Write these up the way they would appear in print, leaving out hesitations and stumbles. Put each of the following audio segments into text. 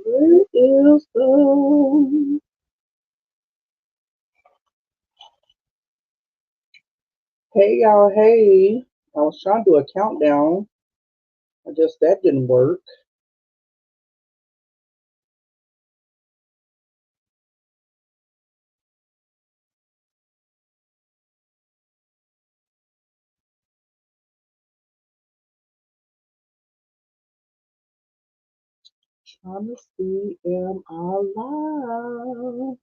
Where is the... Hey y'all, hey. I was trying to do a countdown. I guess that didn't work. Trying to see, am I live?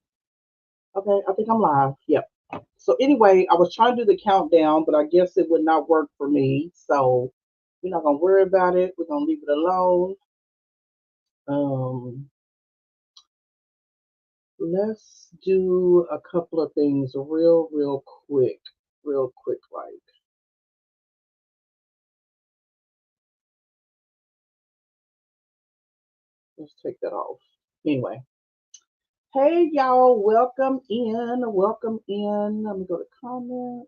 Okay, I think I'm live. Yep. So anyway, I was trying to do the countdown, but I guess it would not work for me. So we're not gonna worry about it. We're gonna leave it alone. Um, let's do a couple of things real quick. Real quick, like let's take that off. Anyway. Hey y'all, welcome in. Welcome in. Let me go to comment.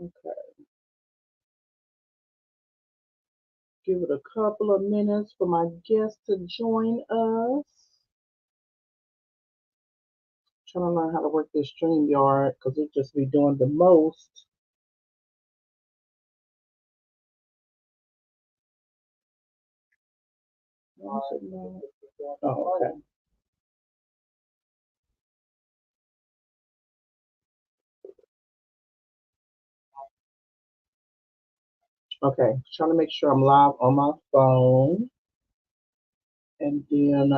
Okay. Give it a couple of minutes for my guests to join us. Trying to learn how to work this StreamYard because it just be doing the most. Why is it not? Oh, okay. Okay. Trying to make sure I'm live on my phone. And then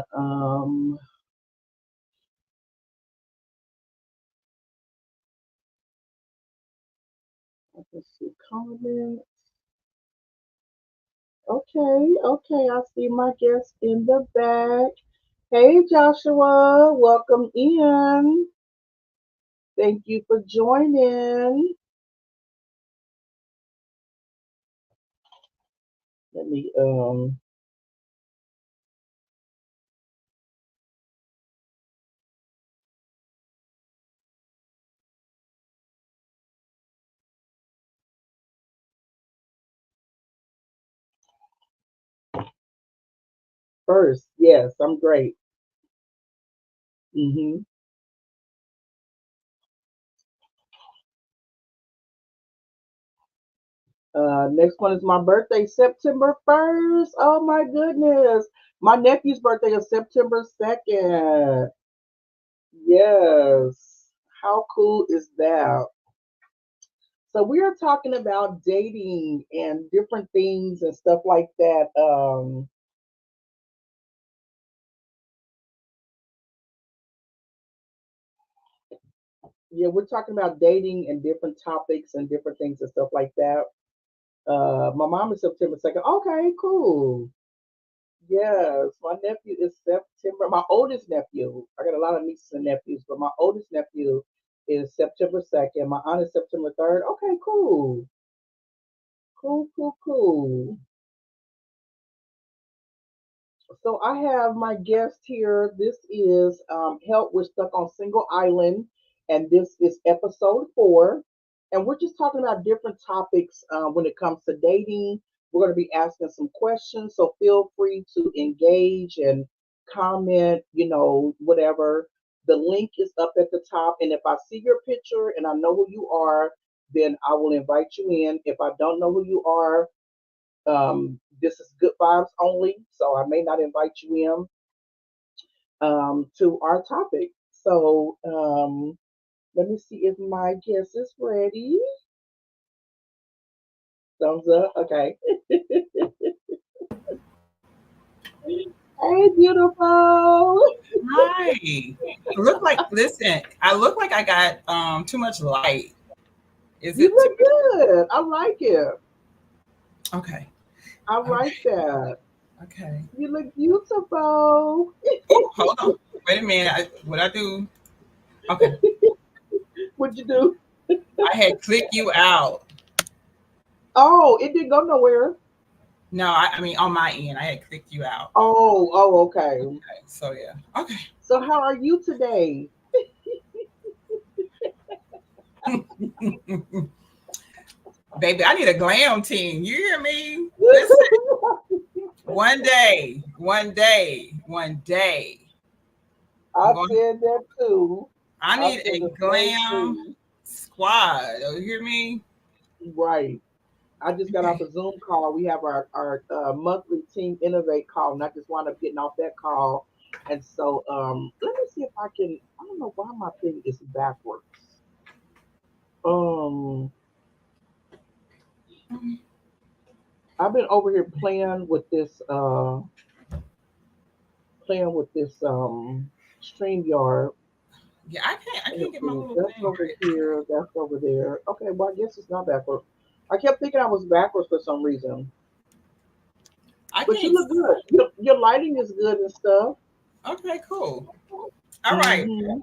let's see comments. Okay, okay, I see my guest in the back. Hey Joshua, welcome in. Thank you for joining. Let me first. Yes, I'm great. hmm next one is my birthday, September 1st. Oh my goodness. My nephew's birthday is September 2nd. Yes. How cool is that? So we are talking about dating and different things and stuff like that. Yeah, we're talking about dating and different topics and different things and stuff like that. My mom is September 2nd. Okay, cool. Yes, my nephew is September. My oldest nephew. I got a lot of nieces and nephews, but my oldest nephew is September 2nd. My aunt is September 3rd. Okay, cool. Cool, cool, cool. So I have my guest here. This is Help We're Stuck on Single Island, and this is episode 4. And we're just talking about different topics when it comes to dating. We're going to be asking some questions, so feel free to engage and comment, whatever. The link is up at the top, and if I see your picture and I know who you are, then I will invite you in. If I don't know who you are, this is good vibes only, so I may not invite you in to our topic. So let me see if my guest is ready. Thumbs up. Okay. Hey, beautiful. Hi. I look like I got too much light. Is You it too look good. I like it. okay? I Okay. like that. Okay. You look beautiful. Oh, hold on. Wait a minute. What I do? Okay. What'd you do? I had clicked you out. Oh, it didn't go nowhere. No, I mean on my end, I had clicked you out. Oh, okay. Okay. So yeah. Okay. So how are you today? Baby, I need a glam team. You hear me? Listen, one day, I'm I going. said that too. I I need said a the same glam thing. squad. You hear me? Right. I just got off Okay. a Zoom call. We have our monthly team innovate call, and I just wound up getting off that call. And so, let me see if I can. I don't know why my thing is backwards. Um, I've been over here playing with this StreamYard. Yeah, I can't. I Let me can't get my see. little That's thing over right. here. That's over there. Okay, well I guess it's not backwards. I kept thinking I was backwards for some reason. I But you can't. look good. Your lighting is good and stuff. Okay, cool. All right. Hmm.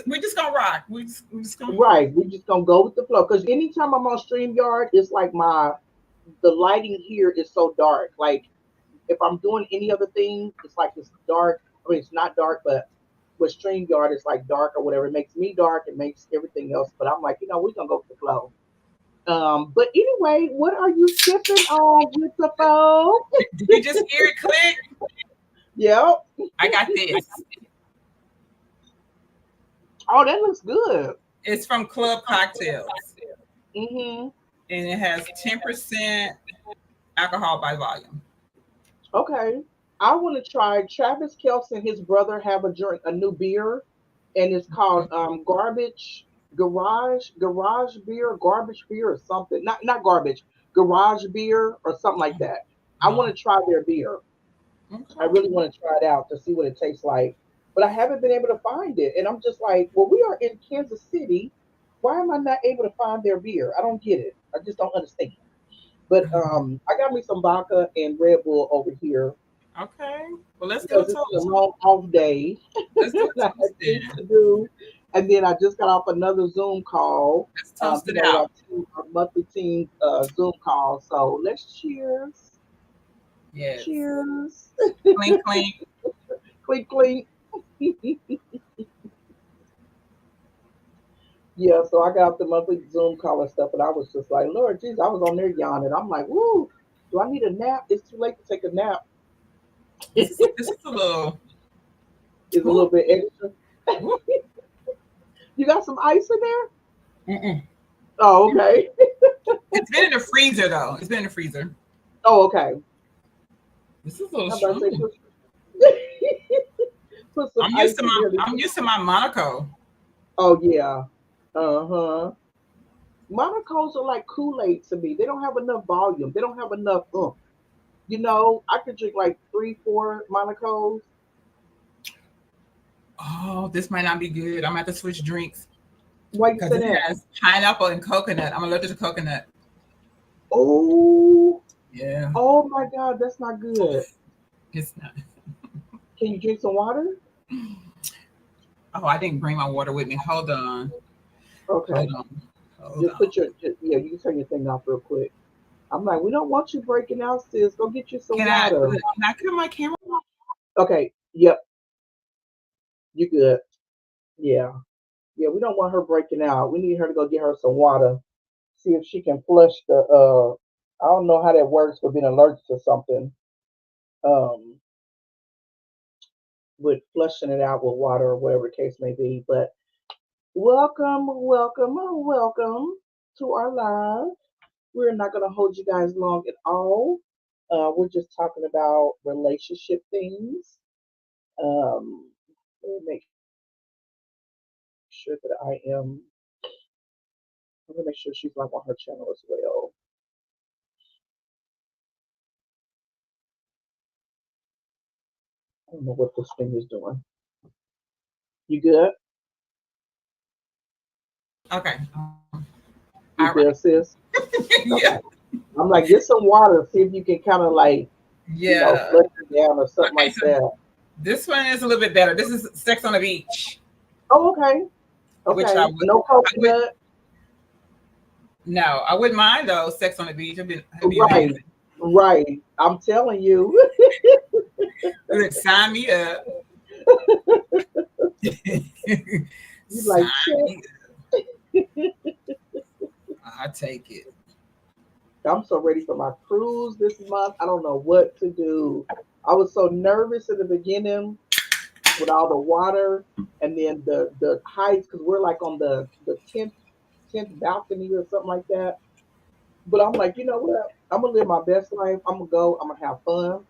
We're just gonna rock. We just gonna. Right. We just gonna go with the flow. Cause anytime I'm on StreamYard, it's like the lighting here is so dark. Like if I'm doing any other thing, it's like it's dark. I mean, it's not dark, but with StreamYard, it's like dark or whatever. It makes me dark. It makes everything else. But I'm like, we're gonna go with the flow. But anyway, what are you sipping on with the phone? Did you just hear it click? Yep. I got this. Oh, that looks good. It's from Club Cocktails, Hmm. and it has 10% alcohol by volume. Okay. I want to try Travis Kelce and his brother have a new beer, and it's called Garbage Beer or something. Not garbage, Garage Beer or something like that. I Oh, want to try their beer. I okay. really want to try it out to see what it tastes like. But I haven't been able to find it. And I'm just like, well, we are in Kansas City. Why am I not able to find their beer? I don't get it. I just don't understand. But I got me some vodka and Red Bull over here Okay. Well, let's do a because it's been a toast. long off day. Let's do I a had toast things then. to do. And then I just got off another Zoom call, Let's toast it with out. our monthly team Zoom call. So let's cheers. Yes. Cheers. Clink, clink. Clink, clink. Yeah, so I got off the monthly Zoom call and stuff, and I was just like, Lord Jesus, I was on there yawning. I'm like, woo, do I need a nap? It's too late to take a nap. This is a little. Is a Woo, little bit extra. woo. You got some ice in there? Mm-mm. Oh, okay. It's been in the freezer though. It's been in the freezer. Oh, okay. This is a little I'm about to say strong. put some ice in there. I'm used to my Monaco. Oh yeah. Uh-huh. Monaco's are like Kool-Aid to me. They don't have enough volume. They don't have enough I could drink like 3, 4 Monacos. Oh, this might not be good. I'm gonna have to switch drinks Why you because say it that? has pineapple and coconut. I'm allergic to coconut. Oh, Yeah, oh my God, that's not good. it's not. Can you drink some water? Oh, I didn't bring my water with me. Hold on. Hold Okay. on. Hold Just on. yeah, you can turn your thing off real quick. I'm like, we don't want you breaking out, sis. Go get you some Can I water. look, can I cut my camera? Okay. Yep. You good. Yeah. Yeah, we don't want her breaking out. We need her to go get her some water. See if she can flush I don't know how that works for being allergic to something. Um with flushing it out with water or whatever the case may be. But welcome to our live. We're not gonna hold you guys long at all. We're just talking about relationship things. Um let me make sure that I'm gonna make sure she's live on her channel as well. I don't know what this thing is doing. You good? Okay. All You right. good, sis? Yeah. Okay. I'm like, get some water, see if you can kind of like, Yeah. flush it down or something Okay. like So that. this one is a little bit better. This is Sex on the Beach, Oh, okay. which Okay. No I would coconut. no, I wouldn't mind though. Sex on the Beach. It'd be Right. amazing. Right. I'm telling you. Good. Sign me up. You like Sign check. me up. I take it. I'm so ready for my cruise this month. I don't know what to do. I was so nervous in the beginning with all the water and then the heights because we're like on the tenth balcony or something like that. But I'm like, you know what? I'm gonna live my best life. I'm gonna go. I'm gonna have fun.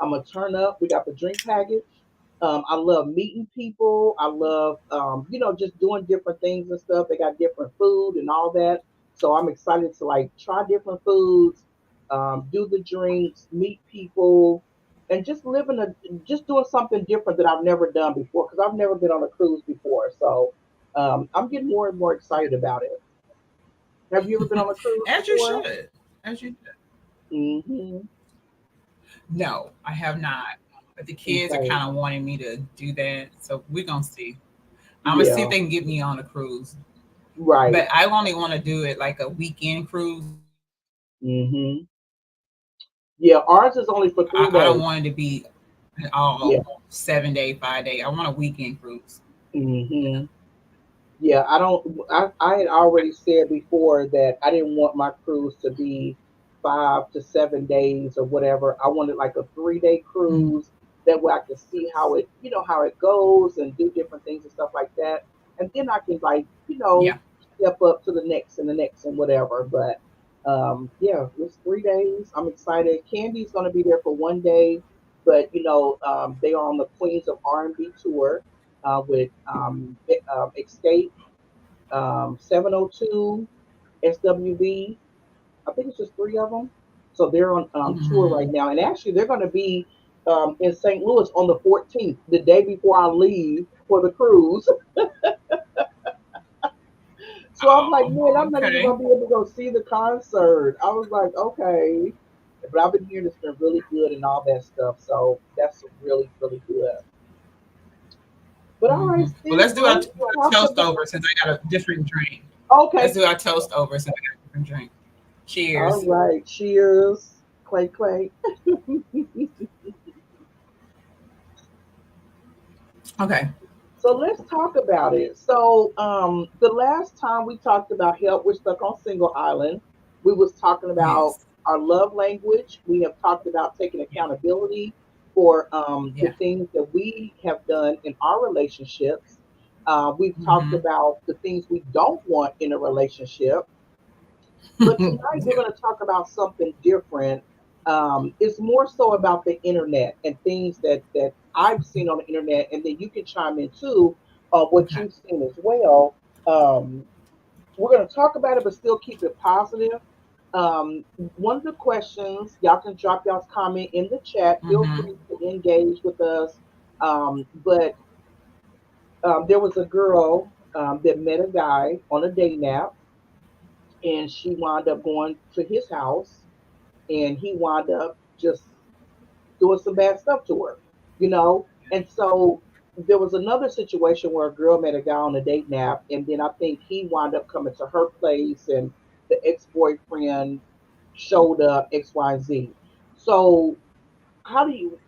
I'm gonna turn up. We got the drink package. I love meeting people. I love, just doing different things and stuff. They got different food and all that. So I'm excited to like try different foods, do the drinks, meet people, and just just doing something different that I've never done before because I've never been on a cruise before. So I'm getting more and more excited about it. Have you ever been on a cruise As you before? should. As you should. Mm-hmm. No, I have not. But the kids are Okay. kind of wanting me to do that. So we're going to see. I'm going to see if Yeah. they can get me on a cruise. Right. But I only want to do it like a weekend cruise. Mm-hmm. Yeah. Ours is only for I three don't days. want it to be an all Yeah. 7 day, 5 day. I want a weekend cruise. Hmm. Yeah, I don't. I had already said before that I didn't want my cruise to be 5 to 7 days or whatever. I wanted like a 3 day Mhm. cruise. That way I can see how it goes and do different things and stuff like that. And then I can like, Yeah. step up to the next and the next and whatever. But yeah, it's 3 days. I'm excited. Candy's gonna be there for one day, but they are on the Queens of R&B tour with Escape, 702, SWV. I think it's just three of them. So they're on tour right Hmm. now. And actually, they're going to be in St. Louis on the 14th, the day before I leave for the cruise. So I'm like, man, Oh, I'm not even okay. going to be able to go see the concert. I was like, okay. But I've been hearing it's been really good and all that stuff. So that's really, really good. But all right, Well, sis, let's do let's our talk toast about. over since I got a different drink. Let's Okay. do our toast over since I got a different drink. All Cheers. right. Cheers. Clay, clay. Okay. So let's talk about it. So the last time we talked about help, we're stuck on single island. We was talking about Yes. our love language. We have talked about taking Yeah. accountability for the Yeah. things that we have done in our relationships. We've talked Hmm. about the things we don't want in a relationship. But tonight we're Yeah. going to talk about something different. It's more so about the internet and things that I've seen on the internet, and then you can chime in too what Okay. you've seen as well. Um, we're going to talk about it, but still keep it positive. One of the questions, y'all can drop y'all's comment in the chat. Feel Hmm. free to engage with us. But there was a girl that met a guy on a dating app, and she wound up going to his house, and he wound up just doing some bad stuff to her, you know. And so there was another situation where a girl met a guy on a date nap, and then I think he wound up coming to her place, and the ex boyfriend showed up X, Y, and Z. So how do you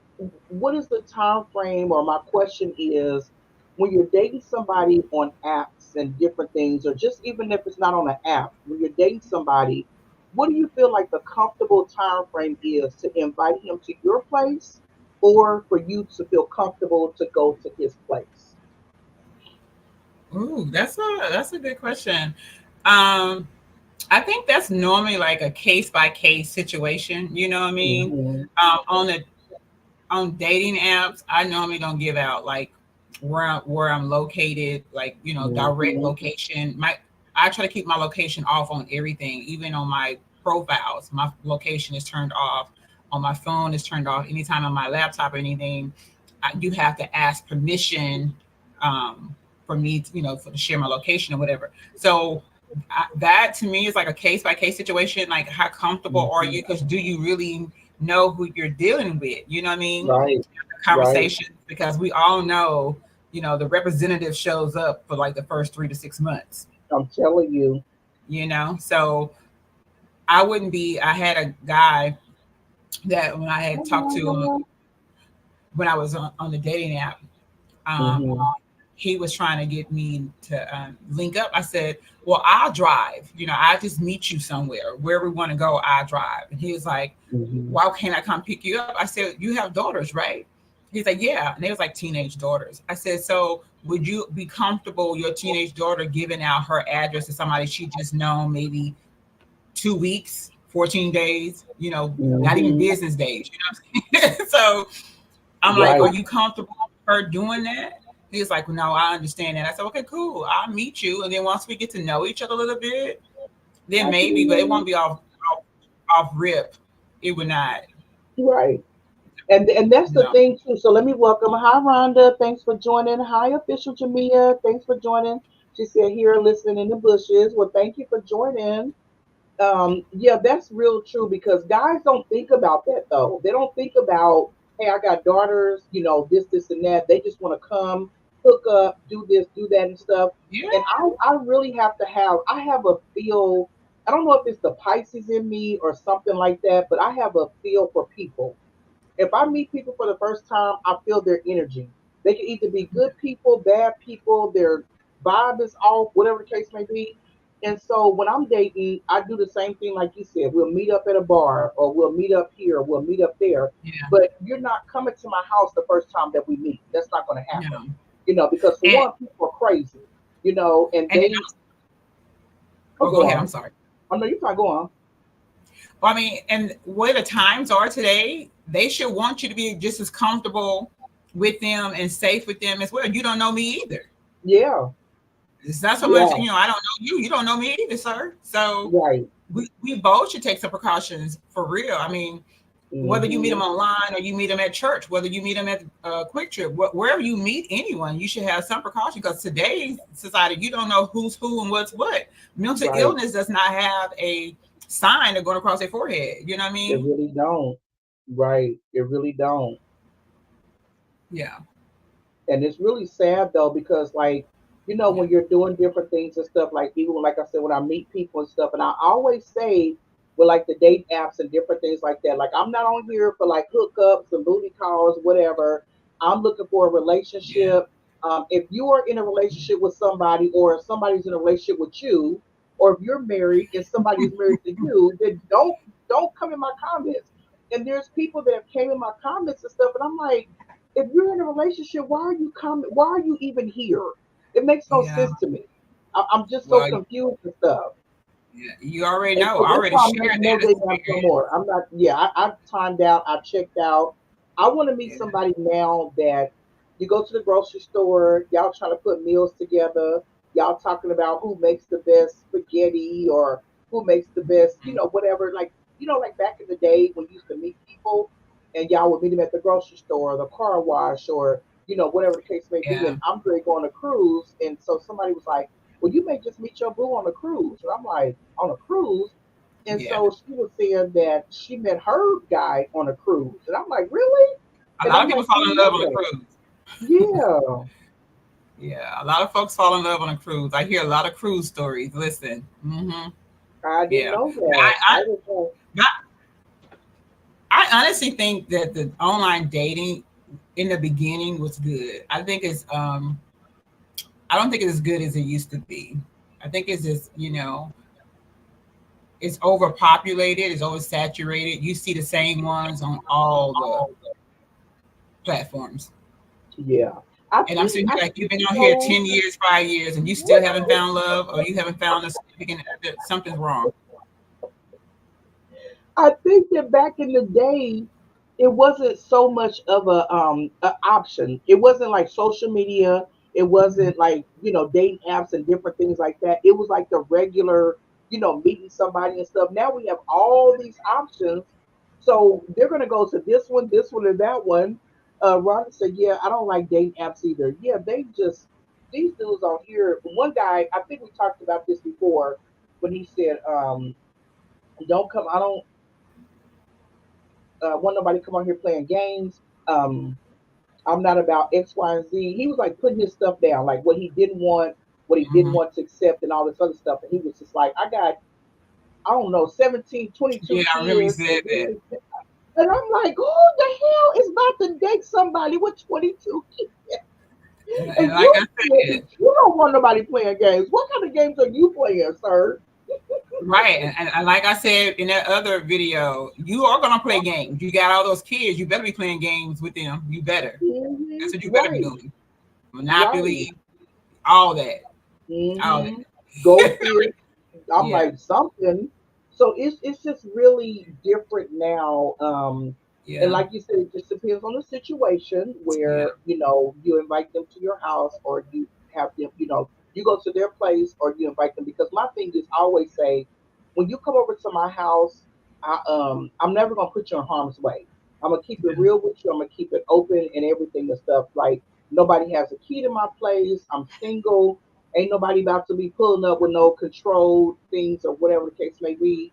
what is the time frame, or my question is, when you're dating somebody on apps and different things, or just even if it's not on an app, when you're dating somebody, what do you feel like the comfortable time frame is to invite him to your place, or for you to feel comfortable to go to his place? Ooh, that's a good question. Um, I think that's normally like a case by case situation. You know what I mean? Hmm. On the on dating apps, I normally don't give out like where I'm located, like direct Hmm. location. I try to keep my location off on everything, even on my profiles. My location is turned off. On my phone is turned off. Anytime on my laptop or anything, you have to ask permission um, for me, to share my location or whatever. So that to me is like a case by case situation. Like, how comfortable are Hmm. you? Because do you really know who you're dealing with? You know what I mean? Right, right. Conversations, because we all know, the representative shows up for like the first 3 to 6 months. I'm telling you. So I wouldn't be. I had a guy that when I had talked to him when I was on the dating app, um, Hmm. he was trying to get me to link up. I said, well, I'll drive. I just meet you somewhere. Where we want to go, I drive. And he was like, Hmm. why can't I come pick you up? I said, you have daughters, right? He's like, yeah. And they was like teenage daughters. I said, so would you be comfortable your teenage daughter giving out her address to somebody she just known maybe 2 weeks, 14 days, not even Hmm. business days, what I'm saying? So I'm like, are Right, you comfortable with her doing that? He's like, no, I understand that. I said, okay, cool. I'll meet you. And then once we get to know each other a little bit, then maybe, but it absolutely won't be off rip. It would not, right. And that's the no. thing too. So let me welcome. Hi, Rhonda. Thanks for joining. Hi, official Jamia. Thanks for joining. She said here listening in the bushes. Well, thank you for joining. Yeah, that's real true because guys don't think about that though. They don't think about, hey, I got daughters, this, and that. They just want to come, hook up, do this, do that, and stuff. Yeah, And I really have to have, I have a feel. I don't know if it's the Pisces in me or something like that, but I have a feel for people. If I meet people for the first time, I feel their energy. They can either be good people, bad people, their vibe is off, whatever the case may be. And so when I'm dating, I do the same thing like you said. We'll meet up at a bar or we'll meet up here, we'll meet up there. yeah, But you're not coming to my house the first time that we meet. That's not going to happen. no. Because for And one, people are crazy, and and then, oh, oh, go go ahead. I'm on. sorry. Oh, no, you can't go on. Well, I mean, and where the times are today, they should want you to be just as comfortable with them and safe with them as well. You don't know me either. Yeah, It's not so much, yeah, I don't know you. You don't know me either, sir. So right. we both should take some precautions for real. I mean, whether you meet Hmm. them online or you meet them at church, whether you meet them at Quick Trip, wherever you meet anyone, you should have some precaution because today's society, you don't know who's who and what's what. Mental Right. illness does not have a sign going across their forehead. You know what I It mean? really don't. Right. It really don't. Yeah. And it's really sad though because Yeah. when you're doing different things and stuff, like even like I said, when I meet people and stuff, and I always say with like the date apps and different things like that, like I'm not on here for like hookups and booty calls, whatever. I'm looking for a Yeah. relationship. If you are in a relationship with somebody or if somebody's in a relationship with you, or if you're married and somebody is married to you, then don't come in my comments. And there's people that have came in my comments and stuff, and I'm like, if you're in a relationship, why are you coming? Why are you even here? It makes no Yeah. sense to me. I'm just so Well, confused and stuff. yeah, you already And know. so I that's already why I'm shared not no that dating apps no experience. more. I'm not. Yeah, I've timed out. I checked out. I want to meet Yeah. somebody now that you go to the grocery store. Y'all trying to put meals together. Y'all talking about who makes the best spaghetti or who makes the best, whatever. Like back in the day when you used to meet people and y'all would meet them at the grocery store or the car wash or whatever the case may be. Yeah. And I'm going to go on a cruise, and so somebody was like, well, you may just meet your boo on a cruise. And I'm like, on a cruise? And Yeah. so she was saying that she met her guy on a cruise. And I'm like, really? A And lot I'm of people like, fall in love on a yeah, cruise. yeah. Yeah. A lot of folks fall in love on a cruise. I hear a lot of cruise stories. Listen. I didn't Yeah. know But that. I didn't know. but I honestly think that the online dating in the beginning was good. I don't think it's as good as it used to be. I think it's just, it's overpopulated, it's oversaturated. You see the same ones on all the platforms. Yeah. I And I'm think, sitting I here like, you've think, been on here 10 years, 5 years, and you still haven't what? found love or you haven't found a significant other. Something's wrong. I think that back in the day, it wasn't so much of a option. It wasn't like social media. It wasn't like dating apps and different things like that. It was like the regular meeting somebody and stuff. Now we have all these options, so they're gonna go to this one, and that one. Ron said, "Yeah, I don't like dating apps either. Yeah, they just these dudes on here. One guy, I think we talked about this before when he said, don't come. I don't want nobody come on here playing games. I'm not about X, Y, and Z. He was like putting his stuff down, like what he didn't want, what he didn't Hmm. want to accept, and all this other stuff. And he was just like, I got, I don't know, 17, Yeah, 22 I remember you kids. said that. And I'm like, who the hell is about to date somebody with 22 kids? And And like I you said, don't want nobody playing games. What kind of games are you playing, sir? right, and like I said in that other video, you are gonna play games. You got all those kids. You better be playing games with them. You better. That's what you better be Right, doing. right. Monopoly, all that, all hmm that. Goldfish. I'm Yeah, like something. So it's just really different now. And yeah, like you said, it just depends on the situation yeah, where you invite them to your house or you have them. You go to their place or you invite them. Because my thing is, I always say, when you come over to my house, I'm never gonna put you in harm's way. I'm gonna keep it yeah, real with you. I'm gonna keep it open and everything and stuff. Like nobody has a key to my place. I'm single. Ain't nobody about to be pulling up with no controlled things or whatever the case may be.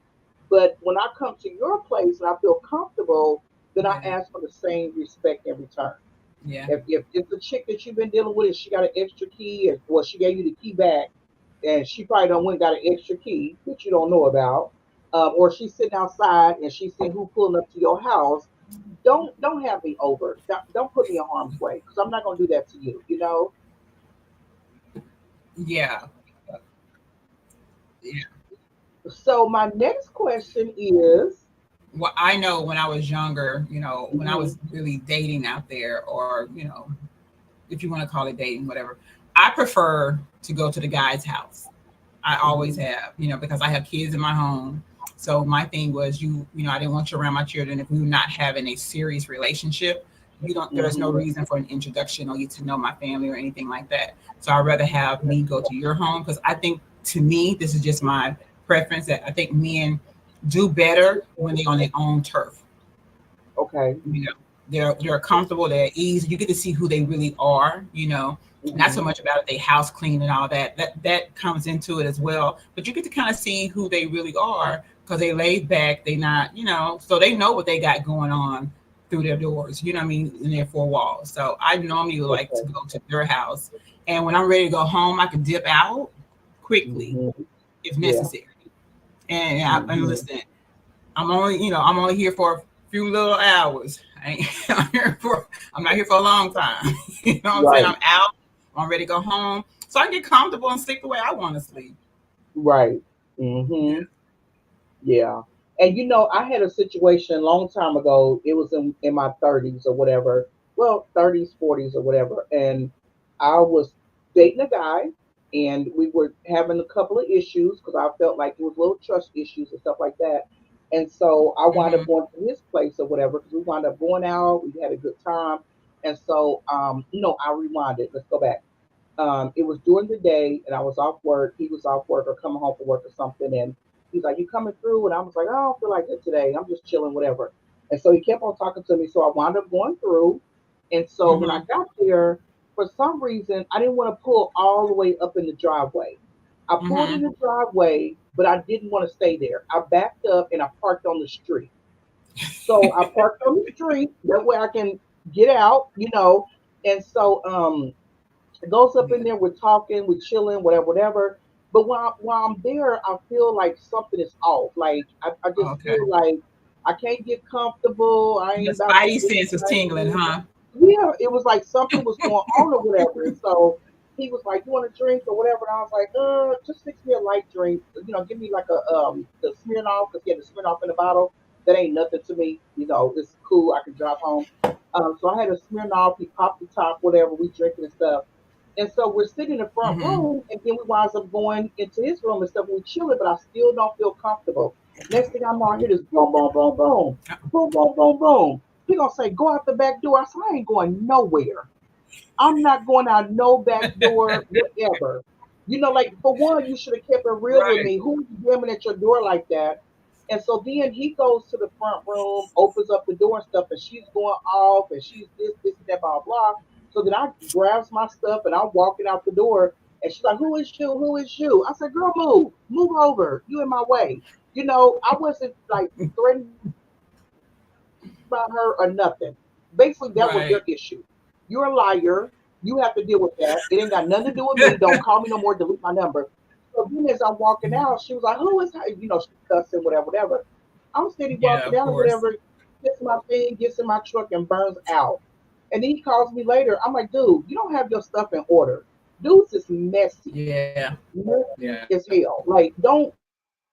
But when I come to your place and I feel comfortable, then I yeah, ask for the same respect in return. yeah, If it's a chick that you've been dealing with and she got an extra key, and well, she gave you the key back, and she probably don't went got an extra key that you don't know about, or she's sitting outside and she's seeing who pulling up to your house. Don't have me over. Don't put me in harm's way because I'm not gonna do that to you. yeah, yeah. So my next question is, Well, I know when I was younger, when I mhm, was really dating out there, or if you want to call it dating, whatever, I prefer to go to the guy's house. I always mhm, have, because I have kids in my home. So my thing was, I didn't want you around my children if we were not having a serious relationship. You don't. There's no mhm, reason for an introduction or you to know my family or anything like that. So I'd rather have me go to your home because I think, to me, this is just my preference, that I think men do better when they're on their own turf. okay, you know they're comfortable, they're easy, you get to see who they really are. Not so mhm, much about they house clean and all that comes into it as well, but you get to kind of see who they really are because they laid back, they not, so they know what they got going on through their doors, you know what I mean, in their four walls. So I normally like to okay, go to their house, and when I'm ready to go home, I can dip out quickly mhm, if yeah, necessary. And mhm, listen, I'm only here for a few little hours. I ain't, I'm not here for a long time. You know what I'm saying? right, I'm out. I'm ready to go home, so I can get comfortable and sleep the way I want to sleep. right, Yeah. mhm, yeah. And I had a situation a long time ago. It was in my 30s or whatever. Well, 30s, 40s or whatever. And I was dating a guy, and we were having a couple of issues because I felt like it was little trust issues and stuff like that. And so I wound Hmm. up going to his place or whatever because we wound up going out. We had a good time. And so, no, I rewinded. Let's go back. It was during the day and I was off work. He was off work or coming home from work or something. And he's like, "You coming through?" And I was like, "I don't feel like it today. I'm just chilling, whatever." And so he kept on talking to me. So I wound up going through. And so when I Hmm. got there, for some reason, I didn't want to pull all the way up in the driveway. I pulled in Hmm. the driveway, but I didn't want to stay there. I backed up and I parked on the street. So I parked on the street. That way I can get out. And so goes up in Yeah. there, we're talking, we're chilling, whatever, whatever. But while I'm there, I feel like something is off. Like I just Okay. feel like I can't get comfortable. I Your ain't about to spidey get sense was tingling, excited. huh? Yeah, it was like something was going on or whatever. And so he was like, "You want a drink or whatever?" And I was like, just fix me a light drink. Give me like the Smirnoff because he had the Smirnoff in the bottle. That ain't nothing to me. It's cool. I can drive home. So I had a Smirnoff. He popped the top, whatever. We drinking and stuff. And so we're sitting in the front Hmm. room, and then we winds up going into his room and stuff. And we're chilling, but I still don't feel comfortable. Next thing I know, I hear this boom, boom, boom, boom, boom, boom, boom, boom. He gonna say, "Go out the back door." I said, "I ain't going nowhere. I'm not going out no back door, whatever." Like for one, you should have kept it real with Right. me. Who's jamming at your door like that? And so then he goes to the front room, opens up the door and stuff, and she's going off, and she's this, and that, blah, blah. So then I grabs my stuff and I'm walking out the door, and she's like, "Who is you? Who is you?" I said, "Girl, move over. You in my way." I wasn't like threatened by her or nothing. Basically, that was their issue. You're a Right. liar. You have to deal with that. It ain't got nothing to do with me. Don't call me no more. Delete my number. So then, as I'm walking out, she was like, "Who is her?" She's cussing, whatever, whatever. I'm steady walking down or Yeah, of whatever, course. gets my thing, gets in my truck, and burns out. And then he calls me later. I'm like, dude, you don't have your stuff in order. Dudes is messy, Yeah. messy Yeah. as hell. Like, don't,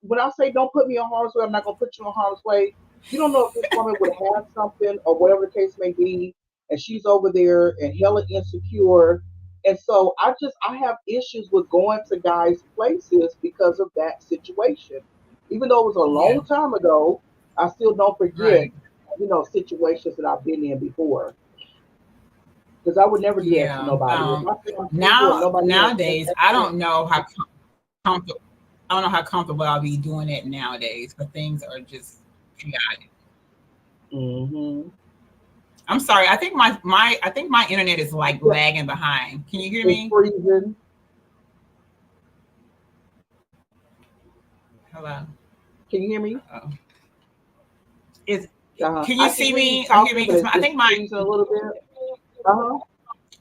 when I say don't put me in harm's way, I'm not gonna put you in harm's way. You don't know if this woman would have something or whatever the case may be, and she's over there and hella insecure. And so I have issues with going to guys' places because of that situation. Even though it was a Yeah. long time ago, I still don't forget, Right. situations that I've been in before. Because I would never do that to Yeah. nobody. If I say I'm single and Now nobody else has nowadays, I access, don't know how comfortable. I don't know how comfortable I'll be doing it nowadays, but things are just chaotic. hmm I'm sorry. I think my internet is like yeah, lagging behind. Can you hear it's me? freezing. Hello. Can you hear me? Uh-oh. Is can you I can see hear you me or hear talking, me? but Because it's I just think my freezing a little bit. Uh huh.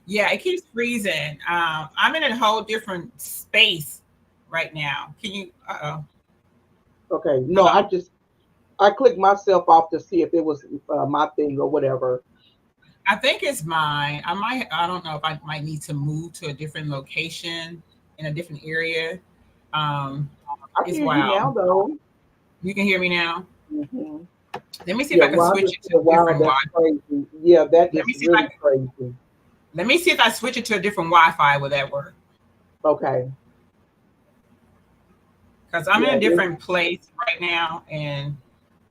yeah, it keeps freezing. I'm in a whole different space right now. Can you? Okay. No, Hello. I clicked myself off to see if it was my thing or whatever. I think it's mine. I don't know if I might need to move to a different location in a different area. Um, I can it's hear you now wild. though. You can hear me now. hmm Let me see if Yeah, I can Rhonda switch it to said, a "Wow, different that's Wi. crazy." Yeah, that Let me is see if I really crazy. let me see if I switch it to a different Wi-Fi. Will that work? Okay. Because I'm in Yeah. a different place right now, and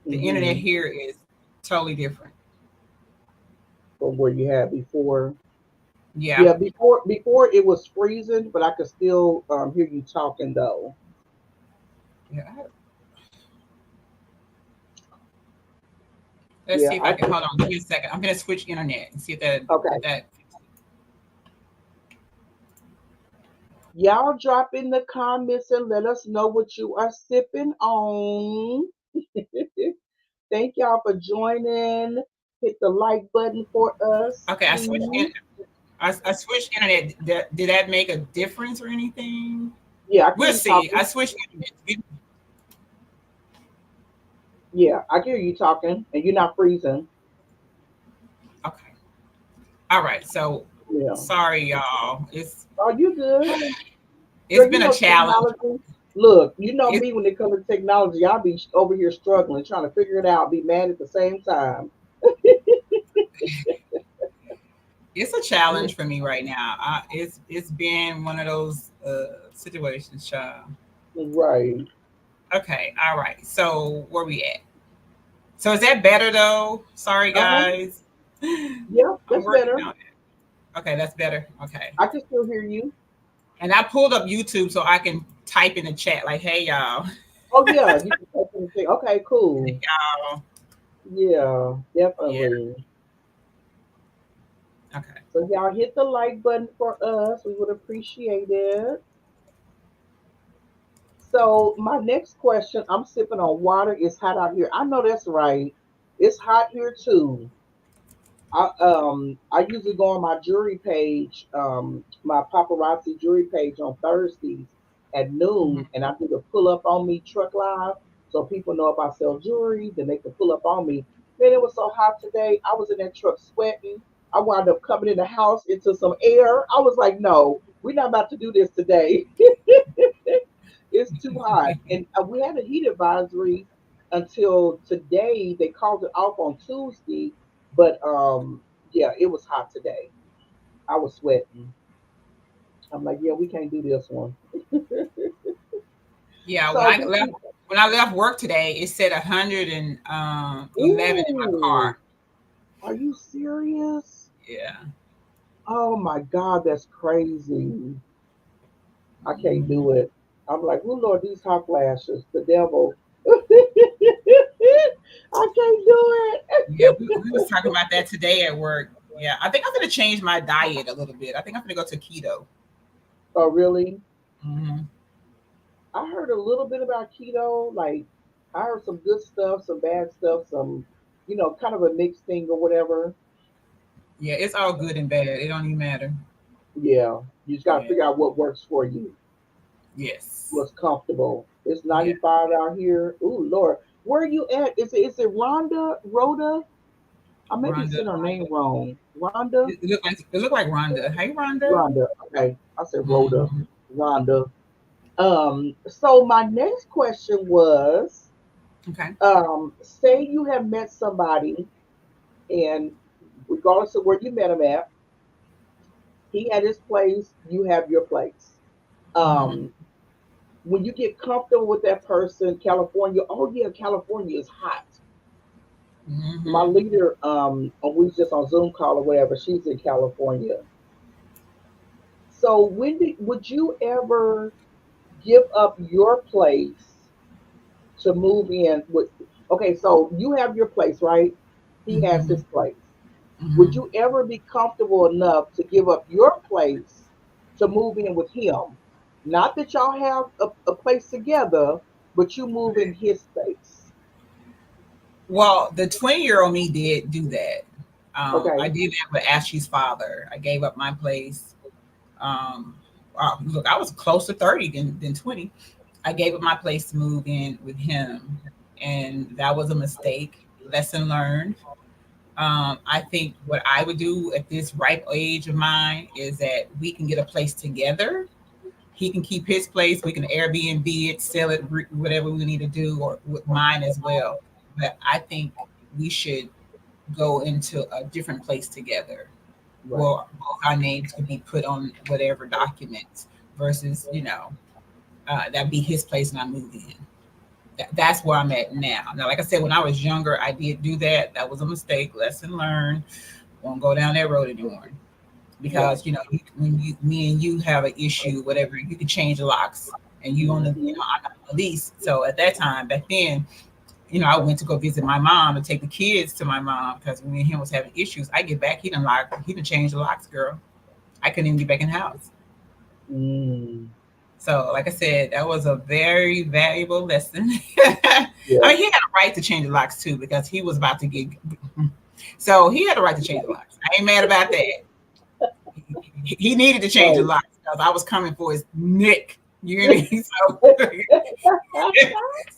the internet Mm-hmm. here is totally different. From where you had before. Yeah. Yeah, before it was freezing, but I could still hear you talking though. Yeah. Let's Yeah, see if I I can can. hold on. Give me a second. I'm gonna switch internet and see Okay. if that. Y'all drop in the comments and let us know what you are sipping on. Thank y'all for joining. Hit the like button for us, Okay, please. I switched internet. Did that make a difference or anything? Yeah, I can hear We'll you see. I talking. switched internet. Yeah, I can hear you talking, and you're not freezing. Okay. All right. So Yeah. sorry, y'all. Oh, you good? It's Girl, you been a know challenge. technology. Look, you know It, me when it comes to technology, I'll be over here struggling, trying to figure it out, be mad at the same time. it's a challenge for me right now. It's been one of those situations, child. Right. Okay. All right. So where we at? So is that better though? Sorry, Uh-huh. guys. Yeah, I'm that's working better. on it. Okay, that's better. Okay. I can still hear you. And I pulled up YouTube so I can type in the chat like, "Hey y'all, Oh yeah, you can type anything. Okay, hey cool. y'all." Yeah, Yeah. definitely. Okay. So y'all hit the like button for us. We would appreciate it. So my next question, I'm sipping on water. It's hot out here. I know that's right. It's hot here too. I usually go on my jewelry page, my paparazzi jewelry page on Thursdays at Mhm. noon, and I do the pull up on me truck live, so people know if I sell jewelry, then they can pull up on me. Man, it was so hot today. I was in that truck sweating. I wound up coming in the house into some air. I was like, no, we're not about to do this today. It's too hot, and we had a heat advisory until today. They called it off on Tuesday, but yeah, it was hot today. I was sweating. I'm like, yeah, we can't do this one. Yeah, So this is, when I left work today, it said 111 in my ooh, car. are you serious? Yeah. Oh my God, that's crazy. I can't Mhm. do it. I'm like, oh Lord, these hot flashes, the devil. I can't do Yeah, it. we was talking about that today at work. Yeah, I think I'm gonna change my diet a little bit. I think I'm gonna go to keto. Oh, really? Hmm. I heard a little bit about keto. Like, I heard some good stuff, some bad stuff, some, kind of a mixed thing or whatever. Yeah, it's all good and bad. It don't even matter. Yeah, you just got to Yeah. figure out what works for you, Yes. what's comfortable. It's Yeah. 95 out here. Ooh, Lord. Where are you at? Is it Rhonda, Rhoda? I may be Rhonda. saying her name wrong. Rhonda? It looked like Rhonda. Hey, Rhonda. Rhonda. Okay. I said Rhoda. Mhm. Rhonda. So my next question was, Okay. say you have met somebody and regardless of where you met him at, he had his place, you have your place. Hmm. Um, when you get comfortable with that person, California, oh yeah, California is hot. My Hmm. leader, we was just on Zoom call or whatever, she's in California. So would you ever give up your place to move in with, okay, so you have your place, right? He has Hmm. his place. Would Hmm. you ever be comfortable enough to give up your place to move in with him? Not that y'all have a place together, but you move in his space. Well, the 20-year-old me did do that. I Okay. did that with Ashley's father. I gave up my place. Um, Look, I was close to 30 than 20. I gave up my place to move in with him, and that was a mistake. Lesson learned. I think what I would do at this ripe age of mine is that we can get a place together. He can keep his place. We can Airbnb it, sell it, whatever we need to do, or with mine as well. But I think we should go into a different place together. Right. Well, both our names could be put on whatever documents versus, that be his place and I move in. That's where I'm at now. Now, like I said, when I was younger, I did do that. That was a mistake. Lesson learned. Won't go down that road anymore. Right. Because when me and you have an issue, whatever, you can change the locks, and you on the, Hmm. I'm on the lease. So at that time, back then, I went to go visit my mom and take the kids to my mom because me and him was having issues. I get back, he done changed the locks, girl. I couldn't even get back in the house. Mm. So, like I said, that was a very valuable lesson. I Yeah. mean, he had a right to change the locks too because he was about to get. So he had a right to change the locks. I ain't mad about that. He needed to change the Right. locks because I was coming for his neck. You hear me? So,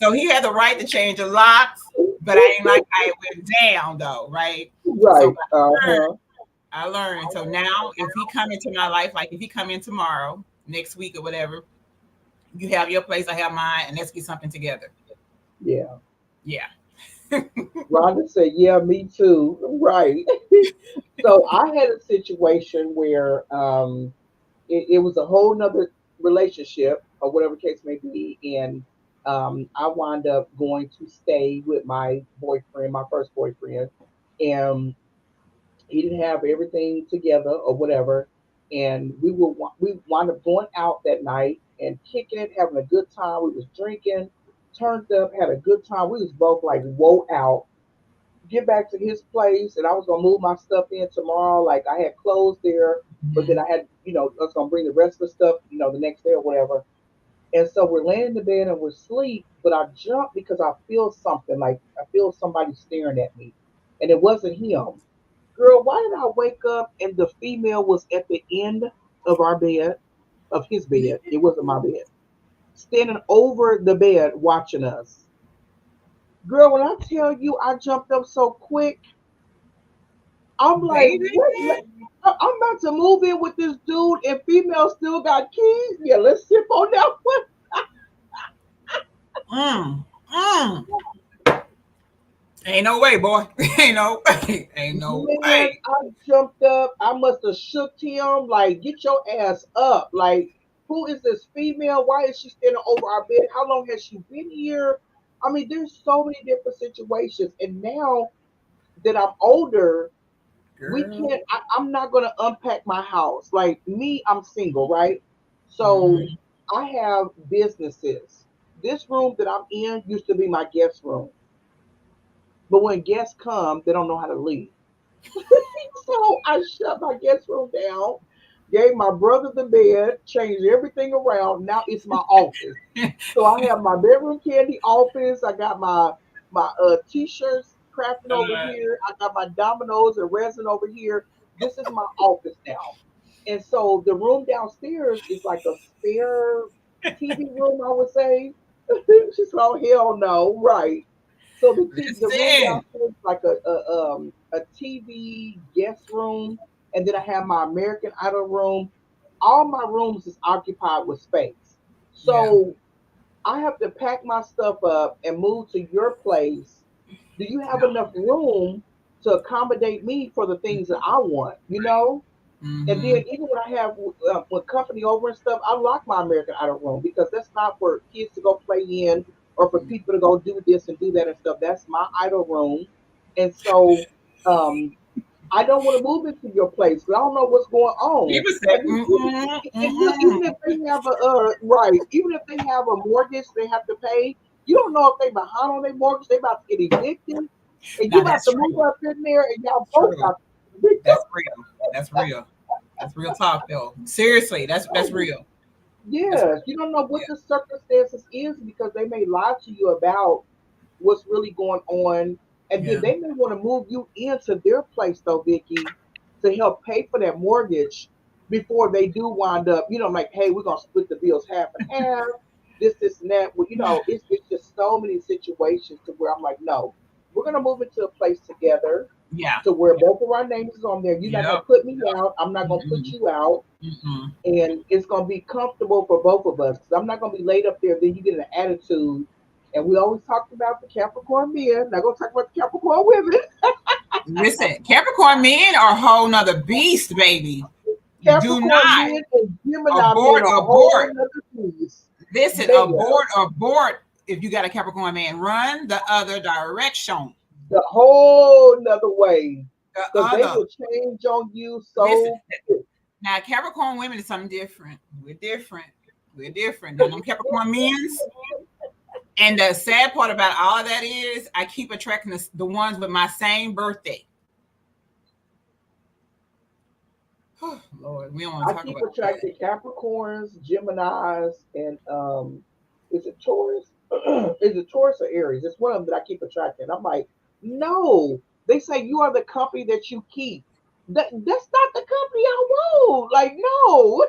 so he had the right to change the locks, but I ain't like I went down though, right? So Right. I learned. Uh-huh. I learned. So now, if he come into my life, like if he come in tomorrow, next week or whatever, you have your place, I have mine, and let's get something together. Yeah. Yeah. Rhonda said, yeah, me too. Right. So I had a situation where it was a whole nother relationship or whatever case may be. And I wound up going to stay with my boyfriend, my first boyfriend. And he didn't have everything together or whatever. And we wound up going out that night and kicking it, having a good time. We was drinking, turned up, had a good time. We was both like woe out, get back to his place, and I was gonna move my stuff in tomorrow. Like I had clothes there, but then Mhm. I had, I was gonna bring the rest of the stuff, the next day or whatever. And so we're laying in the bed and we're asleep, but I jump because I feel something, like I feel somebody staring at me, and it wasn't him. Girl, why did I wake up and the female was at the end of our bed, of his bed? It wasn't my bed, standing over the bed watching us. Girl, when I tell you I jumped up so quick, I'm like, Baby. what? I'm about to move in with this dude, and female still got keys. Yeah, let's sip on that one. Mm. Mm. Ain't no way, boy. Ain't no way. Ain't no Man, way. I jumped up. I must have shook him. Like, get your ass up. Like, who is this female? Why is she standing over our bed? How long has she been here? I mean, there's so many different situations. And now that I'm older, we Girl. can't, I'm not going to unpack my house. Like, me, I'm single, right? So Hmm. I have businesses. This room that I'm in used to be my guest room. But when guests come, they don't know how to leave. So I shut my guest room down, gave my brother the bed, changed everything around. Now it's my office. So I have my bedroom candy office. I got my t-shirts crafting over here. I got my dominoes and resin over here. This is my office now. And so the room downstairs is like a spare TV room, I would say. She's like, oh hell no, right. So the room Listen. downstairs is like a TV guest room, and then I have my American Idol room. All my rooms is occupied with space. Yeah. So I have to pack my stuff up and move to your place. Do you have No. enough room to accommodate me for the things that I want? You know? And then Mm-hmm. even when I have with company over and stuff, I lock my American Idol room because that's not for kids to go play in or for people to go do this and do that and stuff. That's my idol room, and so um, I don't want to move into your place because I don't know what's going on. People say, And then mm-mm, even mm-mm. if they have a right, even if they have a mortgage they have to pay, you don't know if they behind on their mortgage, they about to get evicted, and you Now about that's to move true. up in there, and y'all both True. about to get evicted. That's real. That's real. That's real talk though. Seriously, that's real. That's Yes, you don't know what yeah. the circumstances is because they may lie to you about what's really going on, and then Yeah. they may want to move you into their place though, Vicky, to help pay for that mortgage before they do wind up. Like, hey, we're gonna split the bills half and half. This, and that. Well, it's just so many situations to where I'm like, no, we're gonna move into a place together Yeah. to where both of our names is on there. You're not gonna Yep. put me out. I'm not gonna put Mm-mm. you out, Mm-mm. and it's gonna be comfortable for both of us. Because I'm not gonna be laid up there. Then you get an attitude, and we always talked about the Capricorn men. Not gonna talk about the Capricorn women. Listen, Capricorn men are a whole nother beast, baby. Do Capricorn not men and Gemini men abort, are a whole abort. nother piece. Listen, Man, abort, abort. If you got a Capricorn man, run the other direction. the whole nother way, The because they other. will change on you Listen, so quick. now Capricorn women is something different. We're different. We're different. Now them Capricorn men's. And the sad part about all of that is I keep attracting the ones with my same birthday. Oh, Lord, we don't want I to talk keep about that. attracting Capricorns, Geminis, and is it Taurus? Is it Taurus or Aries? It's one of them that I keep attracting. I'm like, no. They say you are the company that you keep. That's not the company I want. Like, no,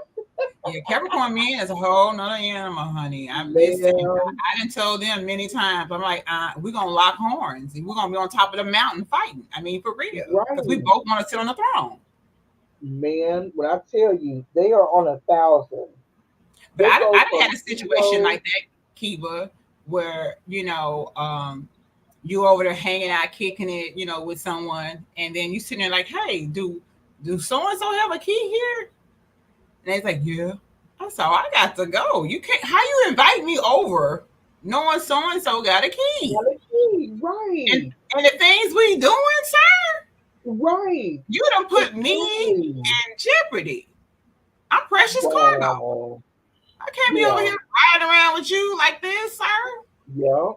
Yeah, Capricorn men is a whole nother animal, honey. Listen. man. I done told them many times. I'm like, we're gonna lock horns and we're gonna be on top of the mountain fighting. I mean, for real, because we Right, both want to sit on the throne. man. When I tell you, they are on 1,000. But They I go done had from a situation zero. like that, Kiba, where you over there hanging out, kicking it, with someone, and then you sitting there like, hey, do so and so have a key here? And they's like, yeah. I'm so I got to go. You can't. How you invite me over, knowing so and so got a key? Got a key. And Right, and the things we doing, sir, right. you done put me Exactly. in jeopardy. I'm precious cargo. Wow. I can't be over Yeah. here riding around with you like this, sir. Yeah.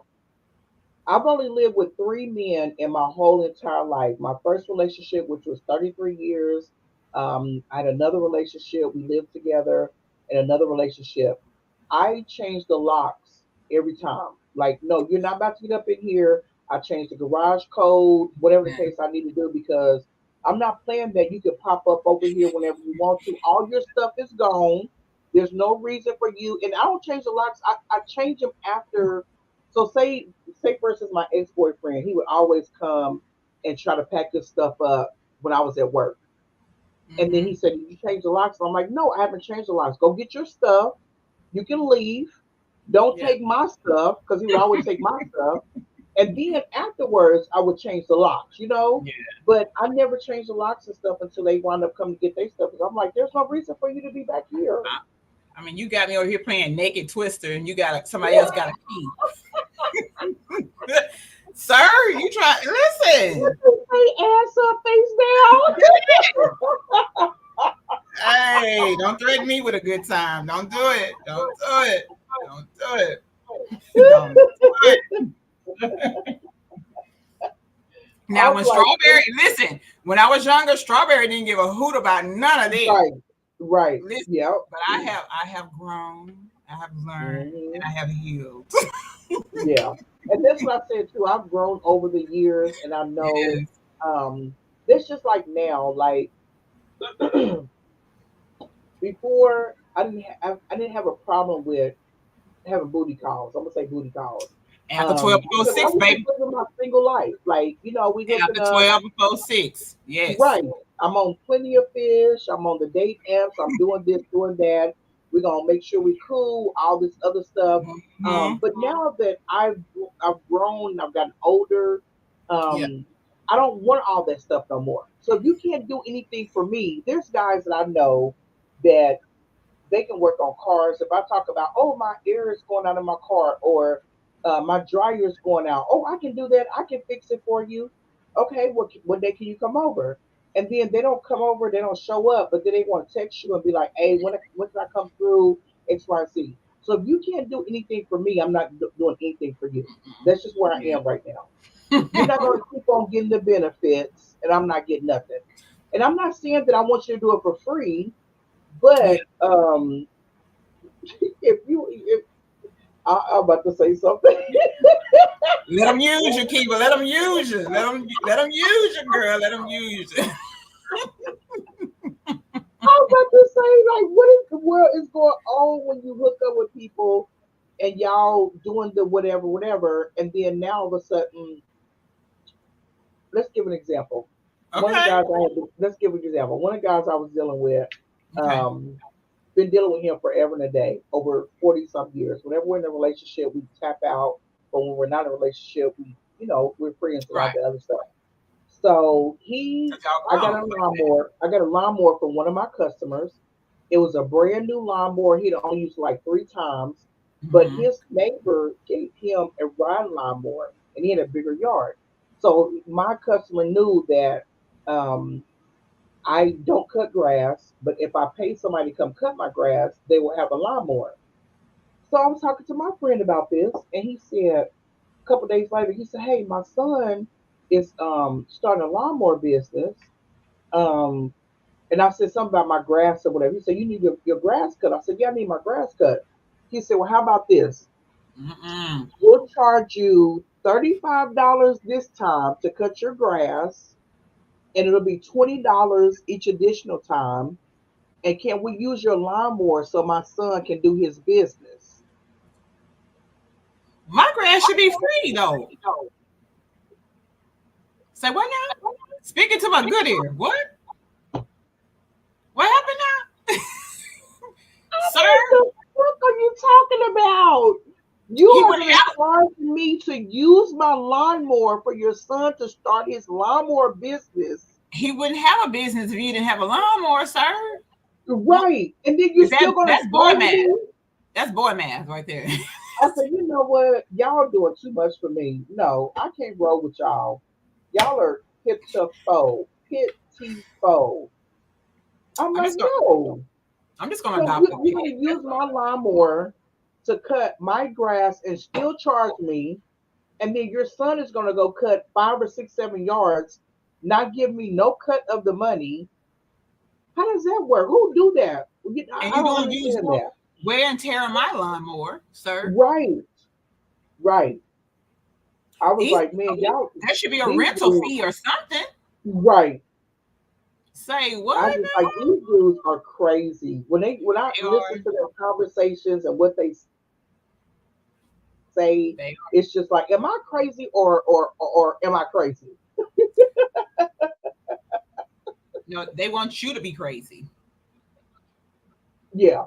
I've only lived with three men in my whole entire life. My first relationship, which was 33 years, I had another relationship. We lived together, and another relationship. I changed the locks every time. Like, no, you're not about to get up in here. I changed the garage code, whatever the Yeah. case I need to do, because I'm not playing that you can pop up over here whenever you want to. All your stuff is gone. There's no reason for you. And I don't change the locks. I change them after. So say for instance, my ex boyfriend, he would always come and try to pack his stuff up when I was at work. And then Mm-hmm. he said, "Did you change the locks?" And I'm like, "No, I haven't changed the locks. Go get your stuff. You can leave. Don't Yeah. take my stuff," because he would always take my stuff. And then afterwards, I would change the locks. Yeah. But I never changed the locks and stuff until they wound up coming to get their stuff. Because I'm like, there's no reason for you to be back here. I, I mean, you got me over here playing naked twister, and somebody else got a key. Sir, you try. Listen. Hey, ass up, face down. Hey, don't threaten me with a good time. Don't do it. Don't do it. Don't do it. Don't do it. I Now, was when like, Strawberry, listen, when I was younger, Strawberry didn't give a hoot about none of this. right, right, Listen, yep. but I have grown, I have learned, and Hmm. I have healed. Yeah, and that's what I said too. I've grown over the years, and I know Yes. um, it's just like now. Like before, I didn't have a problem with having booty calls. I'm gonna say booty calls. After 12 before Because I 6, was just baby. living my single life. Like, we hooking After up. 12 before 6. Yes. Right. I'm on plenty of fish. I'm on the date apps. I'm doing this, doing that. We're gonna make sure we cool, all this other stuff. Hmm. But now that I've grown, I've gotten older, Yeah. um, I don't want all that stuff no more. So if you can't do anything for me, there's guys that I know that they can work on cars. If I talk about, oh, my air is going out of my car, or my dryer is going out, oh, I can do that. I can fix it for you. Okay, what day can you come over? And then they don't come over, they don't show up, but then they want to text you and be like, hey, when can I come through? X, Y, Z. So if you can't do anything for me, I'm not doing anything for you. That's just where I Yeah. am right now. You're not going to keep on getting the benefits, and I'm not getting nothing. And I'm not saying that I want you to do it for free, Yeah. but if I'm about to say something. Let them use you, Kiva. Let them use you. Let them use you, girl. Let them use you. I was about to say, like, what in the world is going on when you hook up with people and y'all doing the whatever, whatever, and then now all of a sudden, let's give an example. One of the Okay. guys I had, let's give an example. One of the guys I was dealing with, Okay. um, been dealing with him forever and a day, over 40 some years. Whenever we're in a relationship, we tap out, but when we're not in a relationship, we're friends and all Right. that other stuff. So Cause y'all I got grown. a lawnmower. I got a lawnmower from one of my customers. It was a brand new lawnmower. He'd only used it like 3 times, but Hmm. his neighbor gave him a ride lawnmower, and he had a bigger yard. So my customer knew that um, I don't cut grass, but if I pay somebody to come cut my grass, they will have a lawnmower. So I was talking to my friend about this, and he said a couple days later, he said, "Hey, my son is starting a lawnmower business." Um, and I said something about my grass or whatever. He said, "You need your grass cut." I said, "Yeah, I need my grass cut." He said, "Well, how about this? Mm-mm. We'll charge you $35 this time to cut your grass, and it'll be $20 each additional time. And can we use your lawnmower so my son can do his business?" My grass should be free though. Say what now? Speaking to my good ear. What? What happened now, I'm sir? like, the fuck are you talking about? You He are wouldn't going to have. charge me to use my lawnmower for your son to start his lawnmower business. He wouldn't have a business if he didn't have a lawnmower, sir. Right. And then you're still going to That's boy charge math. me? That's boy math right there. I said, you know what? Y'all doing too much for me. No, I can't roll with y'all. Y'all are pitiful. Pitiful. I'm I'm like, just gonna. no. I'm just gonna So adopt the you're pet. going to use my lawnmower to cut my grass and still charge me, and then your son is going to go cut 5 or 6, 7 yards, not give me no cut of the money. How does that work? Who do that? And I you don't gonna use understand more that. wear and tear on my lawnmower, sir. Right, right. I was These like, man, y'all, there should be a these rental dudes, fee or something. right. Say I what just like now? these dudes are crazy. When I They listen are. to their conversations and what they say, They it's just like, am I crazy or am I crazy? they want you to be crazy. Yeah,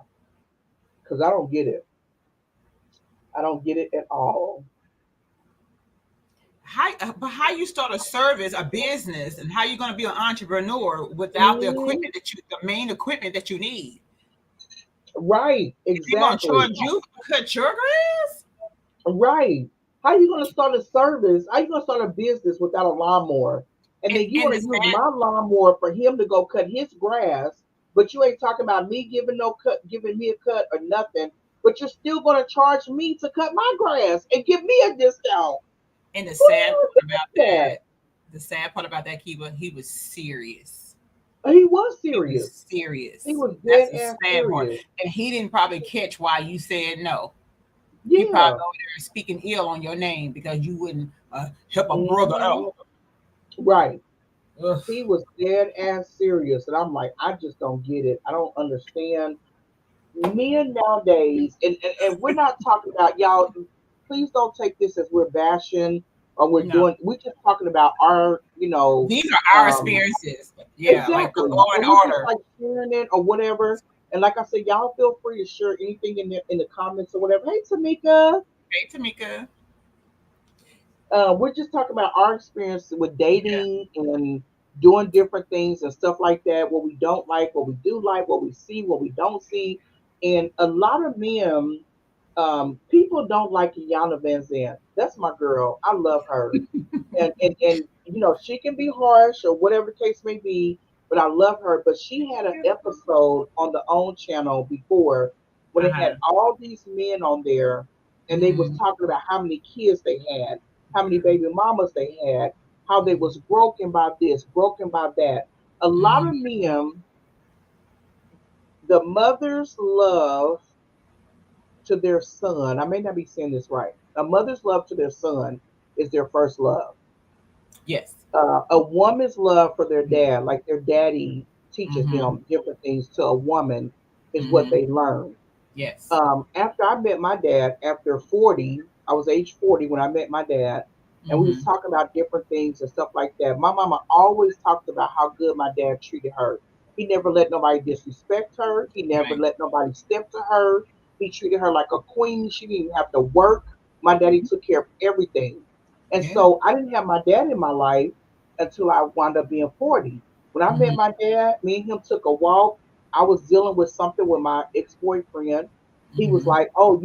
because I don't get it. I don't get it at all. How you start a service, a business, and how you gonna be an entrepreneur without Mhm. the main equipment that you need? Right, They gonna exactly. charge you to cut your grass? Right. How you gonna start a service? How you gonna start a business without a lawnmower? And then you And want the to use sad my lawnmower for him to go cut his grass, but you ain't talking about me giving me a cut or nothing. But you're still gonna charge me to cut my grass and give me a discount. and the Who do sad you part think about that? that, the sad part about that, Kiva, he was serious. He was He was serious. He serious. was That's dead the ass sad part. serious. And he didn't probably catch why you said no. He probably Yeah. over there speaking ill on your name because you wouldn't help a brother Hmm. out. Right. Ugh. He was dead ass serious, and I'm like, I just don't get it. I don't understand men nowadays, and we're not talking about y'all. please don't take this as we're bashing or we're No, doing. We're just talking about our, these are our um, experiences. Yeah, like the exactly, law and and we're just order. like sharing it or whatever. And like I said, y'all feel free to share anything in the comments or whatever. Hey, Tamika. Hey, Tamika. We're just talking about our experience with Yeah. dating and doing different things and stuff like that. What we don't like, what we do like, what we see, what we don't see. And a lot of men, people don't like Yana Van Zandt. That's my girl. I love her, and she can be harsh or whatever the case may be, but I love her. But she had an episode on the OWN channel before when Uh they had huh. all these men on there, and they was Mm-hmm. talking about how many kids they had, how many baby mamas they had, how they was broken by this, broken by that. A lot of men, the mother's love to their son, I may not be saying this right, a mother's love to their son is their first love. Yes. A woman's love for their dad, like their daddy teaches Mm-hmm. them different things to a woman, is what Mm-hmm. they learn. Yes. After I met my dad, after 40, I was age 40 when I met my dad, and we was Mm-hmm. talking about different things and stuff like that. My mama always talked about how good my dad treated her. He never let nobody disrespect her. He never Right. let nobody step to her. He treated her like a queen. She didn't even have to work. My daddy took care of everything. And Yeah. so I didn't have my dad in my life until I wound up being 40. When I met Mm-hmm. my dad, me and him took a walk. I was dealing with something with my ex-boyfriend. He was Mm-hmm. like, "Oh,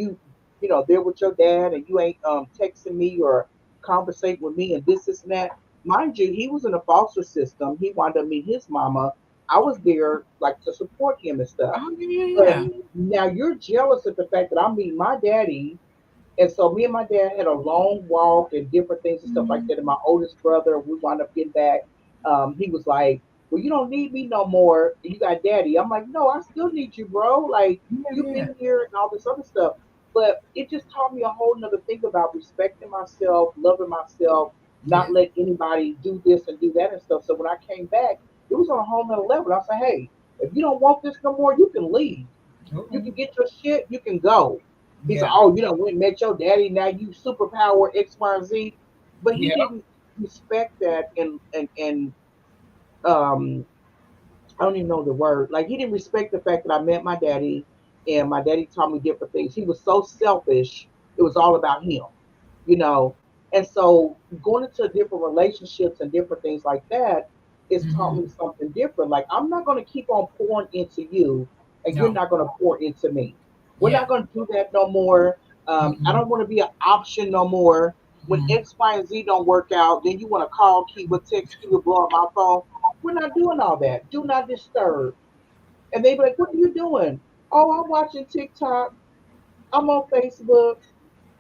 there with your dad, and you ain't texting me or conversating with me, and this and that." Mind you, he was in a foster system. He wound up meeting his mama. I was there like to support him and stuff. Oh yeah, yeah, But yeah. now you're jealous of the fact that I'm meeting my daddy, and so me and my dad had a long walk and different things and stuff like Mm-hmm. that. And my oldest brother, we wound up getting back. He was like, "Well, you don't need me no more. You got daddy." I'm like, "No, I still need you, bro. Like Yeah, you've yeah. been here and all this other stuff." But it just taught me a whole nother thing about respecting myself, loving myself, not Yeah. let anybody do this and do that and stuff. So when I came back, it was on a whole nother level. I said, "Hey, if you don't want this no more, you can leave. You Okay. can get your shit. You can go." He's like, Yeah. "Oh, you know, went and met your daddy. Now you superpower X, Y, and Z." But he Yeah. didn't respect that, and um, I don't even know the word. Like he didn't respect the fact that I met my daddy, and my daddy taught me different things. He was so selfish. It was all about him, you know. And so going into different relationships and different things like that, it's taught Mm-hmm. me something different. Like I'm not going to keep on pouring into you, and you're No. not going to pour into me. We're Yeah. not going to do that no more. I Mm-hmm. don't want to be an option no more. When Mm-hmm. X, Y, and Z don't work out, then you want to call Kiva, text Kiva, blow up my phone. We're not doing all that. Do not disturb. And they be like, "What are you doing?" "Oh, I'm watching TikTok. I'm on Facebook.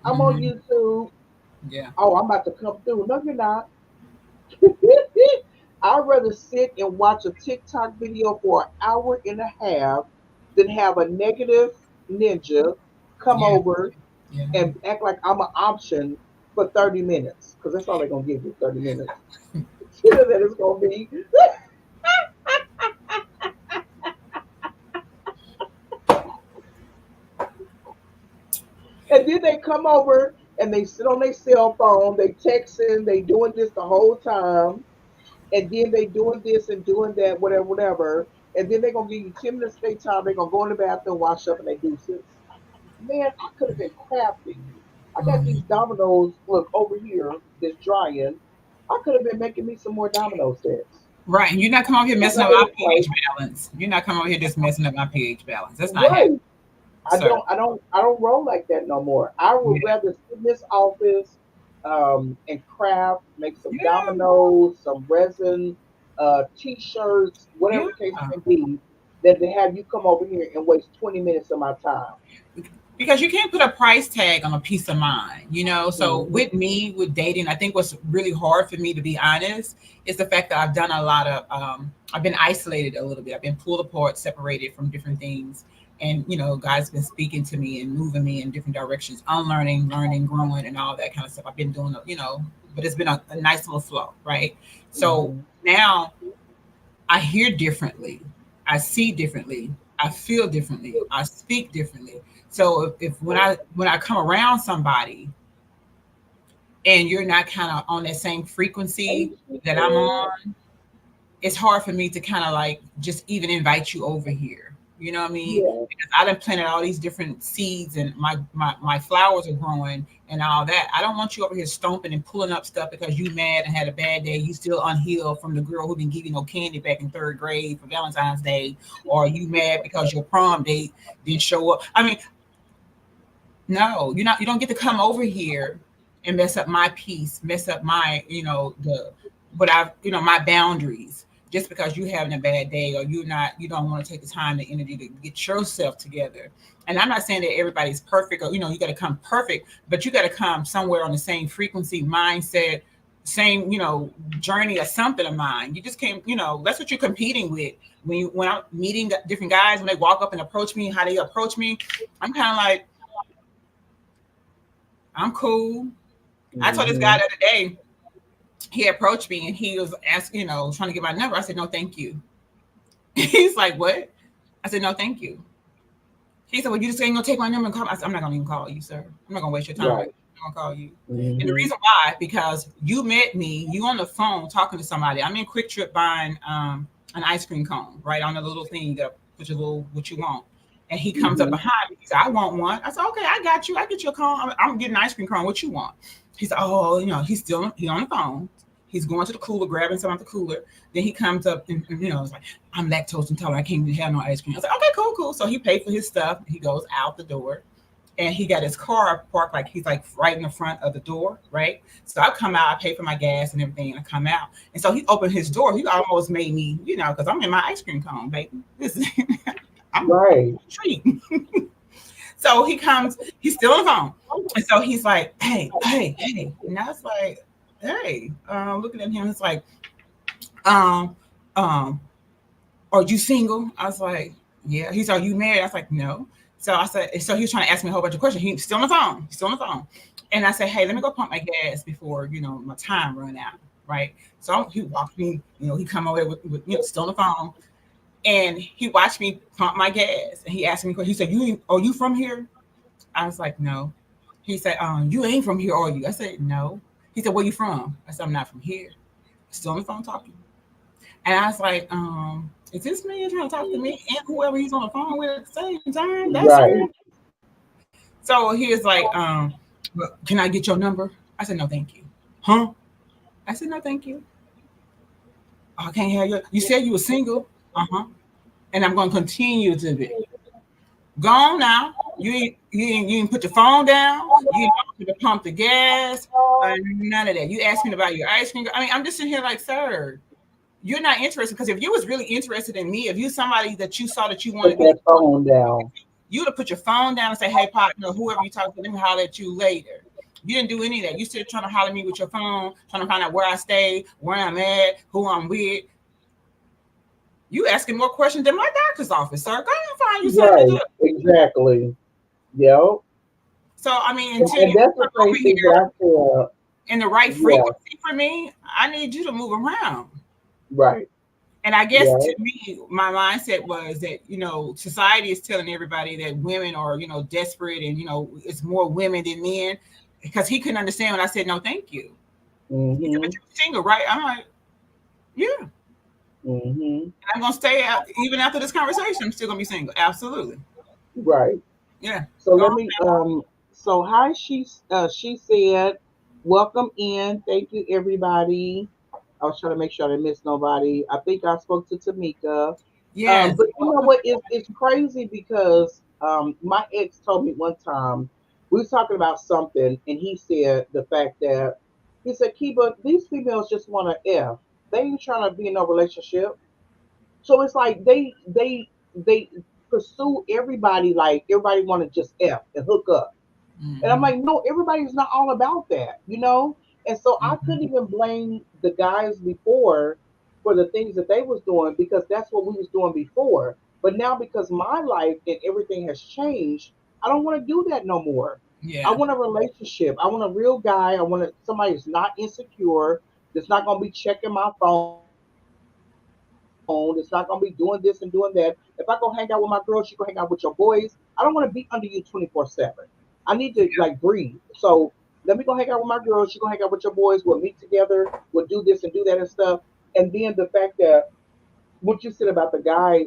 I'm on Mm-hmm. YouTube." Yeah. "Oh, I'm about to come through." "No, you're not." I'd rather sit and watch a TikTok video for an hour and a half than have a negative ninja come Yeah. over Yeah. and act like I'm an option for 30 minutes. Because that's all they're going to give you, 30 minutes. You know that it's going to be. And then they come over and they sit on their cell phone, they texting, they doing this the whole time, and then they doing this and doing that, whatever, whatever. And then they're gonna give you 10 minutes of their time, they're gonna go in the bathroom, wash up, and they deuces. Man, I could have been crafting. I got these Mm-hmm. dominoes, look, over here, that's drying. I could have been making me some more domino sets. Right. And you're not coming over here messing But up my anyway, pH balance. You're not coming over here just messing up my pH balance. That's not happening, right. sir. I don't roll like that no more. I would Yeah. rather sit in this office and craft, make some Yeah. dominoes, some resin, t-shirts, Yeah. whatever the case may be, than to have you come over here and waste 20 minutes of my time. Because you can't put a price tag on a peace of mind. So Hmm. with me, with dating, I think what's really hard for me, to be honest, is the fact that I've done a lot of I've been isolated a little bit. I've been pulled apart, separated from different things. And God's been speaking to me and moving me in different directions, unlearning, learning, growing, and all that kind of stuff. I've been doing, but it's been a nice little flow, right? So Hmm. now I hear differently, I see differently, I feel differently, I speak differently. So if when I come around somebody, and you're not kind of on that same frequency Hey, she that I'm said. on, it's hard for me to kind of like just even invite you over here. You know what I mean? Yeah. Because I done planted all these different seeds and my flowers are growing and all that. I don't want you over here stomping and pulling up stuff because you mad and had a bad day. You still unhealed from the girl who didn't give you no candy back in third grade for Valentine's Day, or you mad because your prom date didn't show up. I mean, no, you're not. You don't get to come over here and mess up my peace, mess up my, the what I, my boundaries, just because you having a bad day or you don't want to take the time, the energy to get yourself together. And I'm not saying that everybody's perfect or you got to come perfect, but you got to come somewhere on the same frequency, mindset, same journey or something of mine. You just can't. That's what you're competing with when I'm meeting different guys when they walk up and approach me, how they approach me. I'm kind of like, I'm cool. I told this guy Mm-hmm. the other day, he approached me and he was asking, trying to get my number. I said, no, thank you. He's like, what? I said, no, thank you. He said, well, you just ain't gonna take my number and call me. I said, I'm not gonna even call you, sir. I'm not gonna waste your time right Right. now. I'm gonna call you. And the Mm-hmm. reason why, because you met me, you on the phone talking to somebody. I'm in Quick Trip buying an ice cream cone, right? On the little thing you got put your little what you want. And he comes up Mm-hmm. behind me. He said, I want one. I said, okay, I got you. I get your cone. I'm getting an ice cream cone. What you want? He said, oh, he on the phone. He's going to the cooler, grabbing some out the cooler. Then he comes up and it's like, I'm lactose intolerant. I can't even have no ice cream. I was like, okay, cool, cool. So he paid for his stuff. He goes out the door and he got his car parked like he's like right in the front of the door, right? So I come out, I pay for my gas and everything, and I come out. And so he opened his door. He almost made me, because I'm in my ice cream cone, baby. This is I'm Right. a treat. So he comes, he's still on the phone. And so he's like, hey, hey, hey. And I was like, hey, looking at him, it's like, um, um, are you single? I was like, yeah. He's, are you married? I was like, no. So I said, so he was trying to ask me a whole bunch of questions. He's still on the phone. He's still on the phone. And I said, hey, let me go pump my gas before, my time run out. Right. So he walked me, he come over there with still on the phone. And he watched me pump my gas. And he asked me, he said, are you from here? I was like, no. He said, you ain't from here, are you? I said, no. He said, where you from? I said, I'm not from here. Still on the phone talking. And I was like, is this man trying to talk to me and whoever he's on the phone with at the same time? That's weird. Right. So he was like, well, can I get your number? I said, no, thank you. Huh? I said, no, thank you. I can't have you. You said you were single. Uh-huh. And I'm going to continue to be. Go on now. You ain't put your phone down. You ain't offer to pump the gas. None of that. You asked me about your ice cream. I mean, I'm just sitting here like, sir, you're not interested, because if you was really interested in me, if you somebody that you saw that you wanted Put to be, that phone down. you would have put your phone down and say, hey, partner, whoever you talk to, let me holler at you later. You didn't do any of that. You still trying to holler at me with your phone, trying to find out where I stay, where I'm at, who I'm with. You asking more questions than my doctor's office, sir. Go ahead and find you something to do. Right. Exactly. Yep. So, I mean, And, until and you that's the come over same thing that here I feel. in the right Yeah. frequency for me, I need you to move around. Right. And I guess Yeah. to me, my mindset was that, society is telling everybody that women are, desperate and, it's more women than men, because he couldn't understand when I said, no, thank you. He said, but Mm-hmm. you're single, right? I'm like, yeah. And Mm-hmm. I'm going to stay out, even after this conversation, I'm still going to be single. Absolutely. Right. Yeah. So Go let on. me so hi, she said, welcome in. Thank you everybody. I was trying to make sure I didn't miss nobody. I think I spoke to Tamika. Yes. But you know Welcome. what? It's crazy because my ex told me one time we was talking about something, and he said the fact that he said, Kiba, these females just want to F. They ain't trying to be in no relationship. So it's like they pursue everybody, like everybody want to just F and hook up. And I'm Mm-hmm. like, no, everybody's not all about that, you know? And so I couldn't Mm-hmm. even blame the guys before for the things that they was doing because that's what we was doing before. But now because my life and everything has changed, I don't want to do that no more. I Yeah. want a relationship. I want a real guy. I want somebody who's not insecure, that's not going to be checking my phone, that's not going to be doing this and doing that. If I go hang out with my girl, she go hang out with your boys. I don't want to be under you 24/7. I need to like breathe. So Let me go hang out with my girls. You go hang out with your boys. We'll meet together. We'll do this and do that and stuff. And then the fact that what you said about the guy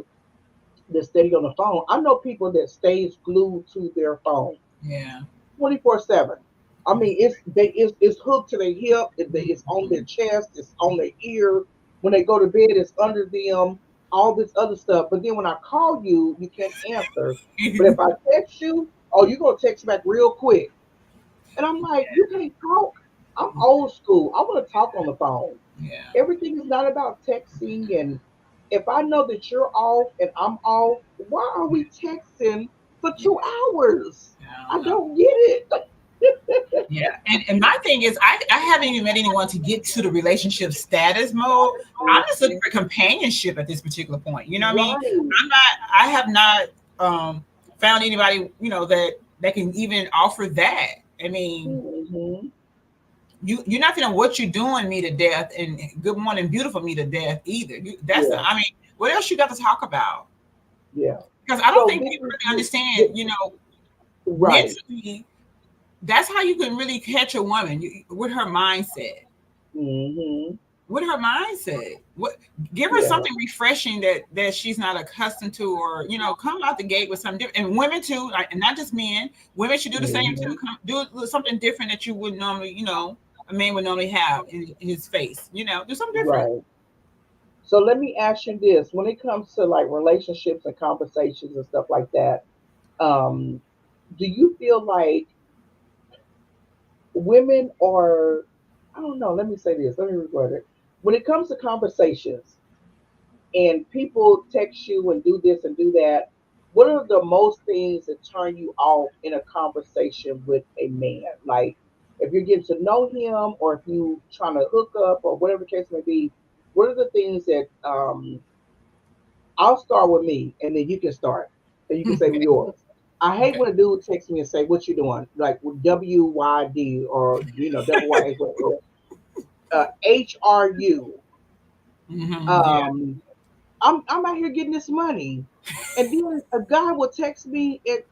that steady on the phone, I know people that stays glued to their phone Yeah. 24/7. I mean, it's hooked to their hip. It's on their chest. It's on their ear. When they go to bed, it's under them. All this other stuff. But then when I call you, you can't answer. But if I text you, oh, you're gonna text back real quick. And I'm like, you can't talk. I'm old school. I want to talk on the phone. Yeah. Everything is not about texting. And if I know that you're off and I'm off, why are we texting for Yeah. 2 hours? I I don't know. don't get it. Yeah. And my thing is, I haven't even met anyone to get to the relationship status mode. I'm just looking for companionship at this particular point. You know what I mean? Right. I have not um, found anybody, that can even offer that. I mean, Hmm. you're not gonna what you're doing me to death and good morning beautiful me to death either. Yeah. I mean, what else you got to talk about? Yeah. Because I don't So think this people is really understand, right. mentally, that's how you can really catch a woman with her mindset. Hmm. With her mindset, what give her Yeah. something refreshing that she's not accustomed to, or come out the gate with something different. And women too, and not just men. Women should do the same too. Hmm. Do something different that you would normally, a man would normally have in his face. Do something different. Right. So let me ask you this: when it comes to like relationships and conversations and stuff like that, um, do you feel like women are, I don't know, let me say this, let me reword it. When it comes to conversations and people text you and do this and do that, what are the most things that turn you off in a conversation with a man? Like if you're getting to know him or if you trying to hook up or whatever the case may be, what are the things that I'll start with me and then you can start and you can say Okay. yours. I hate Okay. when a dude texts me and say, "What you doing?" Like WYD or WYH, HRU. Yeah. Um, I'm out here getting this money, and then a guy will text me at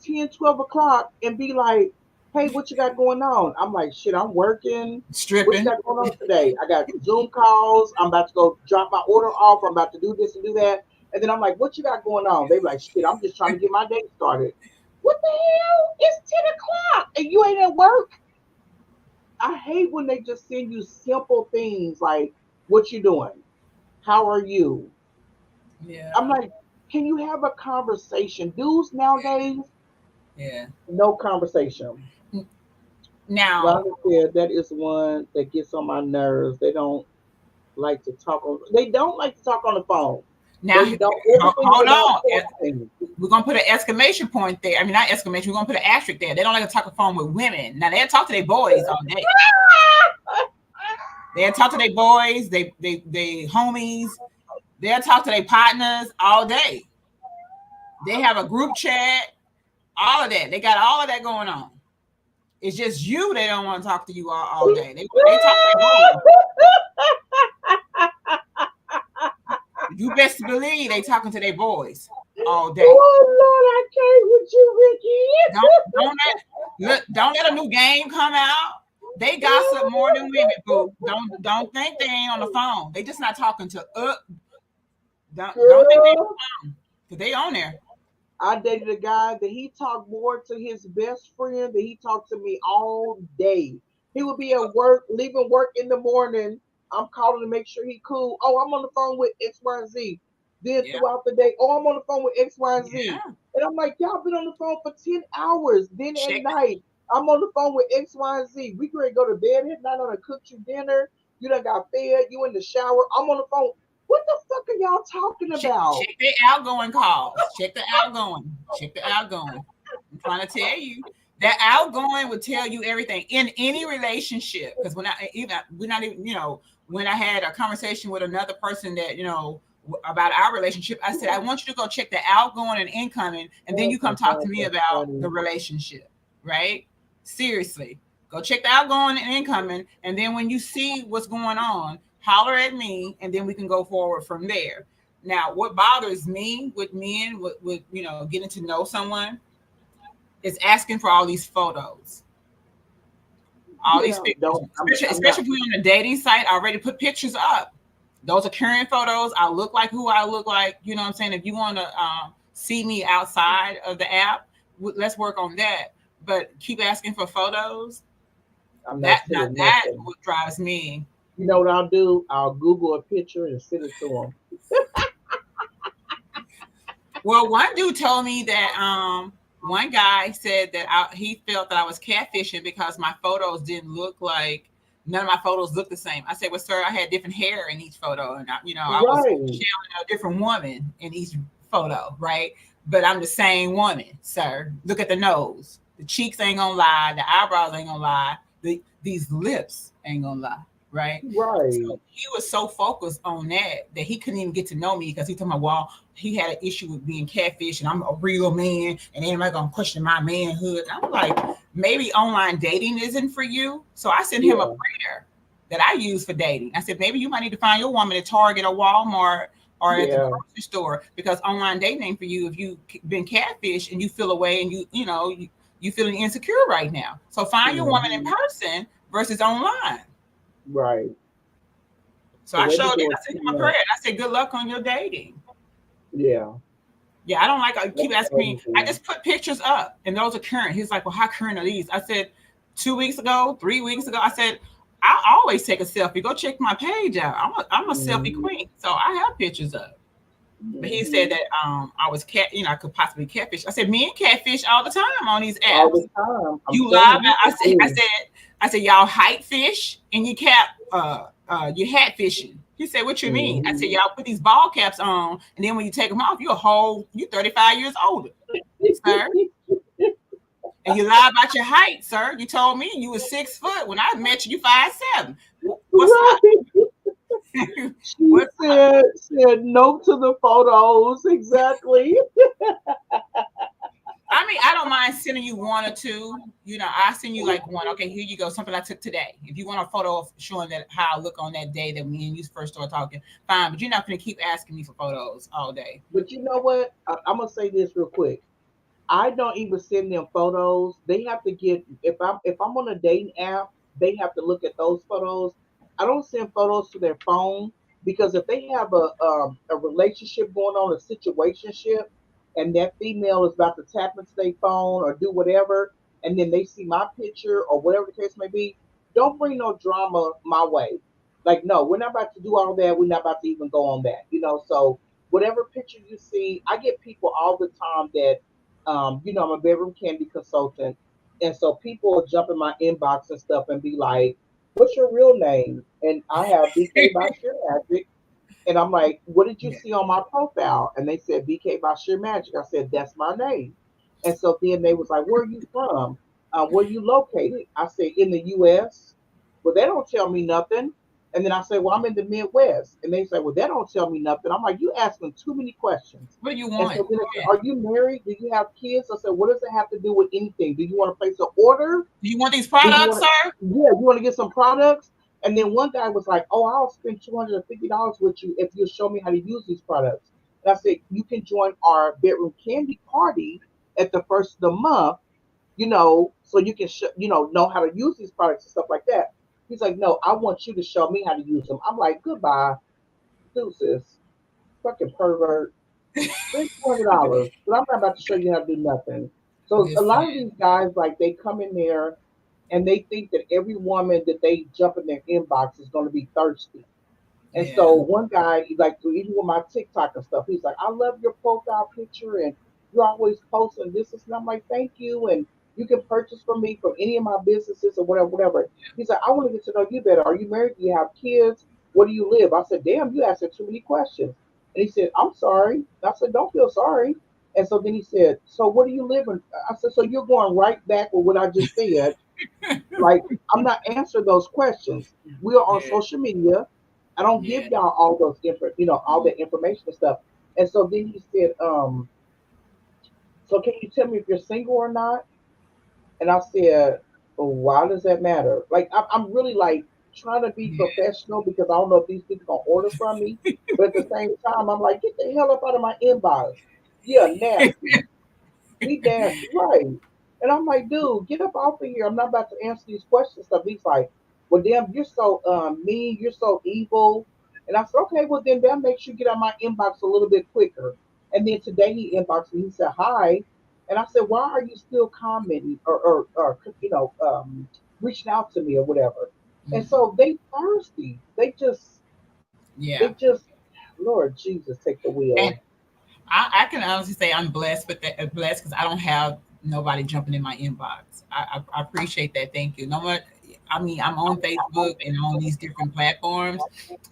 10, 12 o'clock and be like, "Hey, what you got going on?" I'm like, "Shit, I'm working. What you Stripping. got going on today? I got Zoom calls. I'm about to go drop my order off. I'm about to do this and do that." And then I'm like, "What you got going on?" They be like, "Shit, I'm just trying to get my day started." What the hell? It's 10 o'clock and you ain't at work. I hate when they just send you simple things like, "What you doing? How are you?" I'm Yeah. like, "Can you have a conversation?" Dudes nowadays, Yeah. no conversation. Now, Rhonda said that is one that gets on my nerves. They don't like to talk on. They don't like to talk on the phone. now, They don't. Everything is hold about on. texting. We're gonna put an exclamation point there. I mean, not exclamation. We're gonna put an asterisk there. They don't like to talk on the phone with women. Now they talk to their boys all day. They talk to their boys. They homies. They'll talk to their partners all day. They have a group chat. All of that. They got all of that going on. It's just you. They don't want to talk to you all day. They talk to their boys. You best believe they talking to their boys all day. Oh Lord, I can't with you, Don't let a new game come out. They gossip more than women, boo. Don't think they ain't on the phone. They just not talking to Ricky. don't think they Girl. because they on there. I dated a guy that he talked more to his best friend than he talked to me all day. He would be at work, leaving work in the morning. I'm calling to make sure he cool. Oh, I'm on the phone with X, Y, and Z. Then Yeah, throughout the day, oh, I'm on the phone with X, Y, and Z. yeah. And I'm like, y'all been on the phone for 10 hours. Then at Check. night, I'm on the phone with X, Y, and Z. We ready to go to bed at night. I done cooked you dinner. You done got fed. You in the shower. I'm on the phone. What the fuck are y'all talking about? Check the outgoing calls. Check the outgoing. Check the outgoing. I'm trying to tell you that outgoing would tell you everything in any relationship. Because we're not even when I had a conversation with another person that about our relationship, I said I want you to go check the outgoing and incoming, and then Oh you my come talk God, to me that's about the funny. relationship. Right? Seriously, go check the outgoing and incoming, and then when you see what's going on, holler at me, and then we can go forward from there. Now, what bothers me with men, with getting to know someone, is asking for all these photos. All these Yeah, pictures, don't. I'm especially not. if we're on a dating site, I already put pictures up. Those are current photos. I look like who I look like. You know what I'm saying? If you want to see me outside of the app, let's work on that. But keep asking for photos. I'm not Now sending that nothing. what drives me. You know what I'll do? I'll Google a picture and send it to them. Well, one dude told me that one guy said that he felt that I was catfishing because my photos didn't look like none of my photos looked the same. I said, "Well, sir, I had different hair in each photo, and I was Right, channeling a different woman in each photo, right? But I'm the same woman, sir. Look at the nose, the cheeks ain't gonna lie, the eyebrows ain't gonna lie, these lips ain't gonna lie, right?" right. So he was so focused on that he couldn't even get to know me because he told me, well, he had an issue with being catfish and I'm a real man and anybody gonna question my manhood. And I'm like, maybe online dating isn't for you. So I sent him a Yeah, prayer that I use for dating. I said, maybe you might need to find your woman at Target or Walmart or at the yeah, grocery store because online dating ain't for you if you've been catfish and you feel away and you feeling insecure right now. So find your woman in hmm, person versus online. right. So So I they showed be it. doing I sent too him a prayer. much. And I said, good luck on your dating. Yeah, Yeah, I don't like that's keep asking me. I crazy. just put pictures up and those are current. He's like, well, how current are these? I said 2 weeks ago, 3 weeks ago. I said, I always take a selfie. Go check my page out. I'm a selfie Hmm, queen. So I have pictures up. But he said hmm. that I was I could possibly catfish. I said, me and catfish all the time on these All apps. the time. I'm You telling lie you, about they do. I said y'all hype fish and you hat fishing. He said, what you mean? I Hmm. said, y'all put these ball caps on and then when you take them off, you 35 years older, sir. And you lie about your height, sir. You told me you was 6 foot. When I met you, you 5'7". What's Right. up? She What's up? said no to the photos. Exactly. I mean, I don't mind sending you one or two. I send you like one. Okay, here you go. Something I took today. If you want a photo of showing that how I look on that day that me and you first started talking, fine. But you're not going to keep asking me for photos all day. But you know what? I'm gonna say this real quick. I don't even send them photos. They have to get if I'm on a dating app, they have to look at those photos. I don't send photos to their phone because if they have a relationship going on, a situationship, and that female is about to tap into their phone or do whatever, and then they see my picture or whatever the case may be, don't bring no drama my way. Like, no, we're not about to do all that. We're not about to even go on that. So whatever picture you see, I get people all the time that I'm a bedroom candy consultant. And so people jump in my inbox and stuff and be like, what's your real name? And I have BK by Sheer Magic. And I'm like, what did you Yeah. see on my profile? And they said BK by Sheer Magic. I said, that's my name. And so then they was like, where are you from? Where you located? I said, in the US. Well, they don't tell me nothing. And then I say, well, I'm in the Midwest. And they say, well, that don't tell me nothing. I'm like, you asking too many questions. What do you And want? so then they said, Yeah. are you married? Do you have kids? I said, what does it have to do with anything? Do you want to place an order? Do you want these Do you products, want to, sir? yeah, you want to get some products? And then one guy was like, oh, I'll spend $250 with you if you show me how to use these products. And I said, you can join our bedroom candy party at the first of the month, so you can, know how to use these products and stuff like that. He's like, no, I want you to show me how to use them. I'm like, goodbye, deuces, fucking pervert. Spend $200, but I'm not about to show you how to do nothing. So a Listen. lot of these guys, like, they come in there and they think that every woman that they jump in their inbox is going to be thirsty. And Yeah. so one guy, like even with my TikTok and stuff, he's like, I love your profile picture and you're always posting this. And I'm like, thank you. And you can purchase from me from any of my businesses or whatever, whatever. He's like, I want to get to know you better. Are you married? Do you have kids? Where do you live? I said, damn, you asking too many questions. And he said, I'm sorry. I said, don't feel sorry. And so then he said, so where do you live? And I said, so you're going right back with what I just said. Like, I'm not answering those questions. We are on Yeah. social media. I don't give Yeah. y'all all those all the information and stuff. And so then he said, so can you tell me if you're single or not? And I said, well, why does that matter? Like, I'm really like trying to be Yeah. professional because I don't know if these people gonna order from me. But at the same time, I'm like, get the hell up out of my inbox. Yeah, nasty. Be nasty, right? And I'm like, dude, get up off of here. I'm not about to answer these questions. Stuff. He's like, well, damn, you're so mean. You're so evil. And I said, okay, well, then that makes you get on my inbox a little bit quicker. And then today he inboxed me. He said, hi. And I said, why are you still commenting or reaching out to me or whatever? And Mm-hmm. so they thirsty. Yeah. They just, Lord Jesus, take the And wheel. I can honestly say I'm blessed with that, blessed because I don't have nobody jumping in my inbox. I appreciate that. Thank you. No more. I mean, I'm on Facebook and on these different platforms.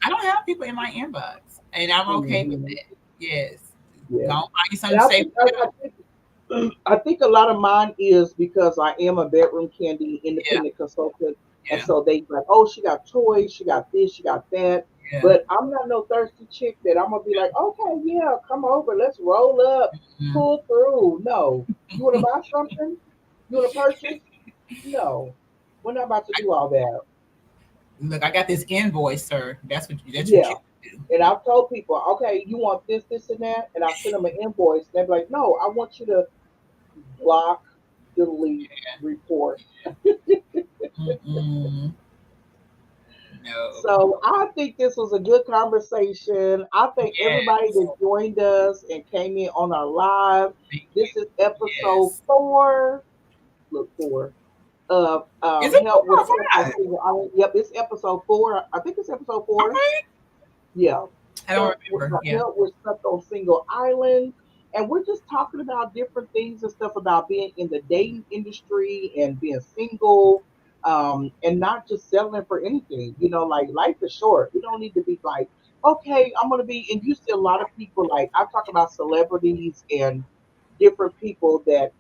I don't have people in my inbox, and I'm okay with Hmm. that. Yes, Yeah. go on, find you And something to say. I think a lot of mine is because I am a bedroom candy Yeah, independent consultant. And yeah, so they like, oh, she got toys, she got this, she got that. yeah. But I'm not no thirsty chick that I'm gonna be like, okay, yeah, come over, let's roll up, Mm. pull through. No. You wanna buy something? You wanna purchase? No. We're not about to do all that. Look, I got this invoice, sir. That's what Yeah. you do. And I've told people, okay, you want this, and that, and I send them an invoice. And they're like, no, I want you to block, delete, report. Mm-mm. No. So I think this was a good conversation. I thank everybody Yes. that joined us and came in on our live. Thank you. This is episode Yes. 4. Look, 4 of Is it Help 4 with or Stuff on 5? Single Island. Yep, it's episode 4. I think it's episode 4. Okay. Yeah. I don't remember. Yeah. Help we're stuck on single island. And we're just talking about different things and stuff about being in the dating industry and being single, and not just settling for anything. You know, like life is short. You don't need to be like, okay, I'm gonna be and you see a lot of people like I talk about celebrities and different people that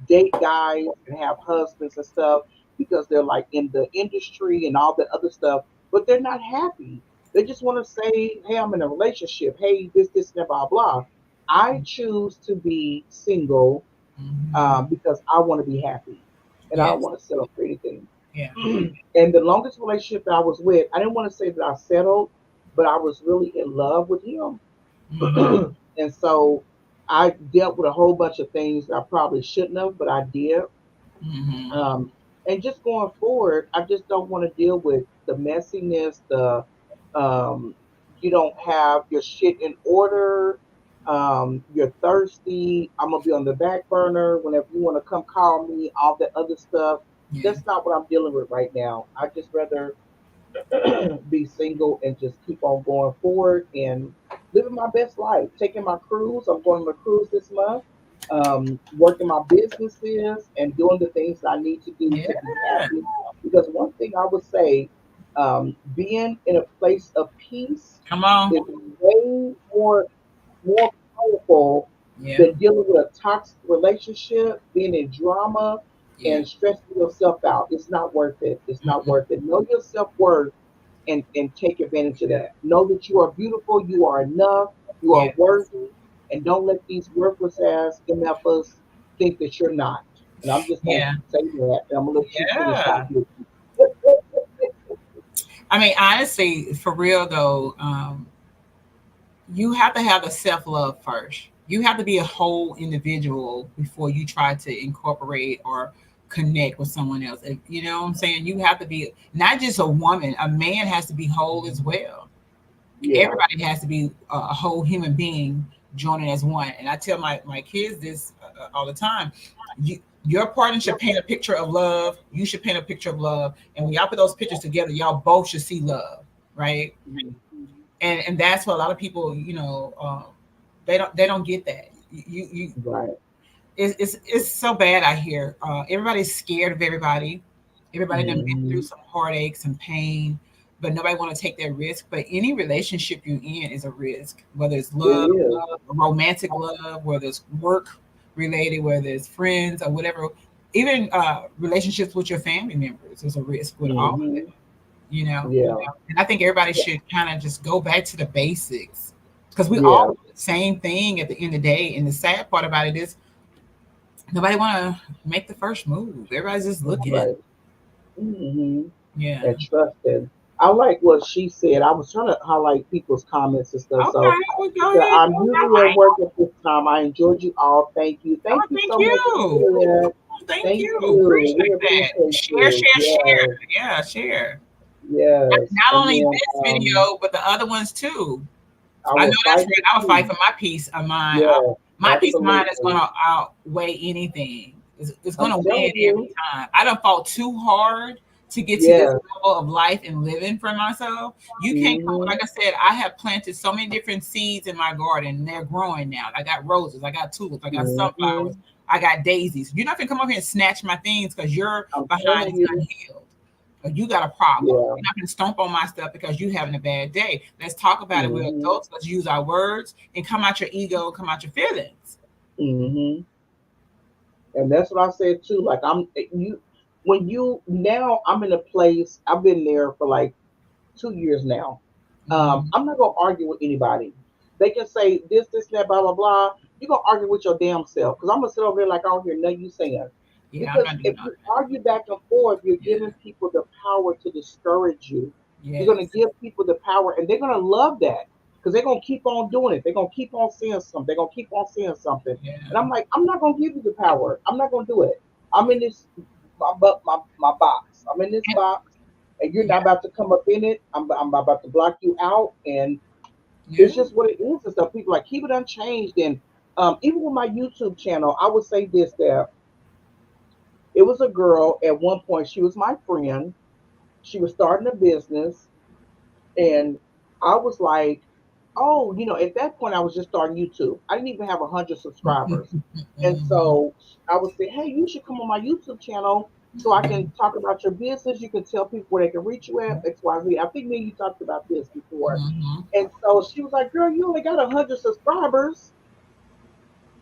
date guys and have husbands and stuff because they're like in the industry and all the other stuff, but they're not happy. They just want to say, hey, I'm in a relationship. Hey, this, and blah, blah. I choose to be single Hmm. because I want to be happy and I don't Yes. want to settle for anything. Yeah. And the longest relationship that I was with, I didn't want to say that I settled, but I was really in love with him. Hmm. And so I dealt with a whole bunch of things I probably shouldn't have, but I did. Hmm. Um, and just going forward, I just don't want to deal with the messiness, the um, you don't have your shit in order, you're thirsty, I'm gonna be on the back burner whenever you want to come call me, all that other stuff. Yeah. That's not what I'm dealing with right now. I just rather be single and just keep on going forward and living my best life. Taking my cruise. I'm going on a cruise this month. Working my businesses and doing the things that I need to do to be Yeah. happy. Because one thing I would say, being in a place of peace Come on. is way more powerful Yeah. than dealing with a toxic relationship, being in drama, Yeah. and stressing yourself out. It's not worth it. It's not Mm-mm. worth it. Know your self worth and take advantage of that. Know that you are beautiful, you are enough, you are Yeah. worthy, and don't let these worthless ass MFers think that you're not. And I'm just gonna Yeah. say that, and I'm gonna let you finish Yeah. off your. I mean, honestly, for real though, you have to have the self love first. You have to be a whole individual before you try to incorporate or connect with someone else. You know what I'm saying? You have to be not just a woman, a man has to be whole as well. Yeah. Everybody has to be a whole human being joining as one. And I tell my kids this all the time. Your partner should paint a picture of love. You should paint a picture of love. And when y'all put those pictures together, y'all both should see love, right? Mhm. And that's what a lot of people, they don't get that. You Right. it's so bad out here. Everybody's scared of everybody. Everybody done been through Hmm. some heartaches and pain, but nobody want to take that risk. But any relationship you're in is a risk, whether it's It love, is. romantic love, whether it's work related, whether it's friends or whatever. Even relationships with your family members is a risk with all of it. Hmm. You know, Yeah. and I think everybody should kind of just go back to the basics because we all Yeah. do the same thing at the end of the day. And the sad part about it is nobody want to make the first move. Everybody's just looking. Right. Hmm. Yeah. And trusting. I like what she said. I was trying to highlight people's comments and stuff. So Okay, well, she go said, ahead, I'm go usually at highlight. work at this time. I enjoyed you all. Thank you. Thank Oh, you thank so much, she you. said. Thank Thank you. you. We Appreciate that. appreciate Share, you. share, share. Yes. Yeah, share. Yes. Not And only then this video, but the other ones too. I I know will that's fight right. with I will fight you. for my peace of mind. Yes, My peace of mind is going absolutely. to outweigh anything. It's going I'm to win telling every you. time. I done fought too hard to get to this Yes. level of life and living for myself. You can't come, Hmm. like I said, I have planted so many different seeds in my garden. And they're growing now. I got roses, I got tulips, I got sunflowers, Hmm. I got daisies. You're not going to come up here and snatch my things because your I'm behind telling is you. unhealed. Or you got a problem. Yeah. You're not going to stomp on my stuff because you having a bad day. Let's talk about it. We're Hmm. adults. Let's use our words and come out your ego, come out your feelings. Hmm. And that's what I said too. Like you when you now I'm in a place, I've been there for like 2 years now. Mm-hmm. I'm not gonna argue with anybody. They can say this, and that, blah, blah, blah. You're gonna argue with your damn self. Because I'm gonna sit over there like I don't hear nothing you saying. Yeah, I'm Because not doing if all you that. argue back and forth, you're Yeah. giving people the power to discourage you. You're gonna Yes. give people the power, and they're gonna love that. Because they're gonna keep on doing it. They're gonna keep on saying something. They're gonna keep on saying something. Yeah. And I'm like, I'm not gonna give you the power. I'm not gonna do it. I'm in this my box. I'm in this And, box, and you're yeah. not about to come up in it. I'm about to block you out, and Yeah. it's just what it is. And stuff. People like keep it unchanged, and even with my YouTube channel, I would say this: that it was a girl at one point. She was my friend. She was starting a business, and I was like, oh, at that point, I was just starting YouTube. I didn't even have 100 subscribers. And Mm-hmm. so I would say, hey, you should come on my YouTube channel so I can talk about your business. You can tell people where they can reach you at, XYZ. I think me and you talked about this before. Mm-hmm. And so she was like, girl, you only got 100 subscribers.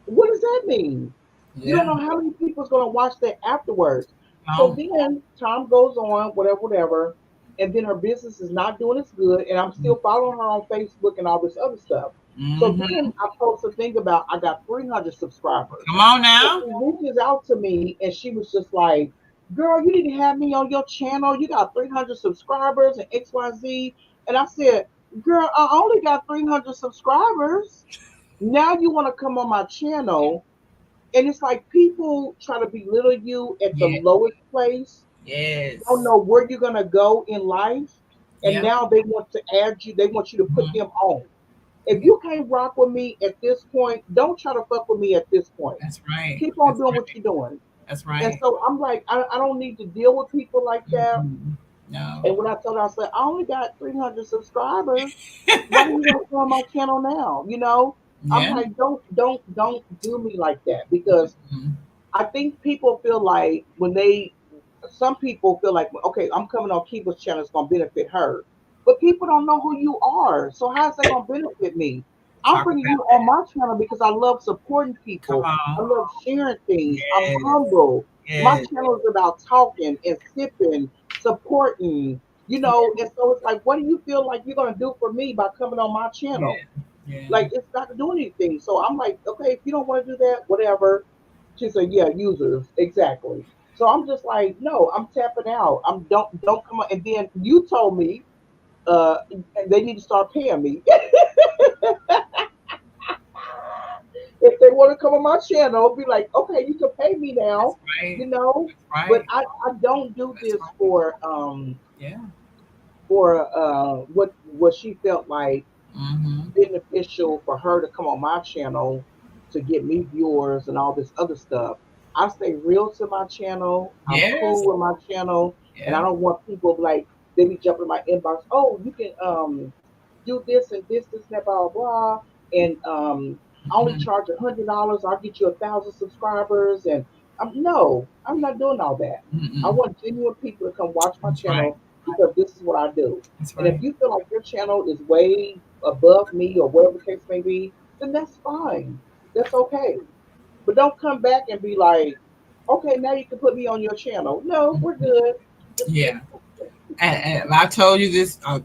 What does that mean? You don't Yeah. know how many people's going to watch that afterwards. So No. then time goes on, whatever, whatever. And then her business is not doing as good. And I'm still following her on Facebook and all this other stuff. So Mm-hmm. then I post a thing about I got 300 subscribers. Come on So now. she reaches out to me and she was just like, girl, you need to have me on your channel. You got 300 subscribers and XYZ. And I said, girl, I only got 300 subscribers. Now you want to come on my channel, and it's like people try to belittle you at the Yeah. lowest place, don't Yes. know where you're gonna go in life, and Yeah. now they want to add you, they want you to put Mm-hmm. them on. If Yeah. you can't rock with me at this point, don't try to fuck with me at this point. That's right. Keep on That's doing what right. you're doing. That's And right. so I'm like, I don't need to deal with people like that. Mm-mm. No. And when I told her, I said, I only got 300 subscribers. Why do you want to come on my channel now? I'm Yeah. like, don't do me like that, because Mm-hmm. I think people feel like some people feel like, okay, I'm coming on Kiva's channel, it's going to benefit her. But people don't know who you are. So how's that going to benefit me? I'm Talk bringing you about on that. my channel because I love supporting Come people. I on. love sharing things. I'm Yes. humble. My Yes. channel is about talking and sipping, supporting, and so it's like, what do you feel like you're going to do for me by coming on my channel? Yeah. Yeah. Like, it's not doing anything. So I'm like, okay, if you don't want to do that, whatever. She said, yeah, users, exactly. So I'm just like, no, I'm tapping out. Don't come on. And then you told me they need to start paying me. If they want to come on my channel, be like, okay, you can pay me That's now, right. you know. That's But right. I don't do That's this right. Yeah. for what she felt like Mm-hmm. beneficial for her to come on my channel to get me viewers and all this other stuff. I stay real to my channel. I'm Yes. cool with my channel, and I Yeah. don't want people like they be jumping in my inbox. Oh, you can do this and this and that, blah blah blah, and I only Mm-hmm. charge $100. I'll get you 1,000 subscribers, and no, I'm not doing all that. I Mm-mm. want genuine people to come watch my That's right. channel because this is what I do. That's And if right. you feel like your channel is way above me or whatever the case may be, then that's fine. That's okay. But don't come back and be like, okay, now you can put me on your channel. No, we're good. Yeah. And I told you this a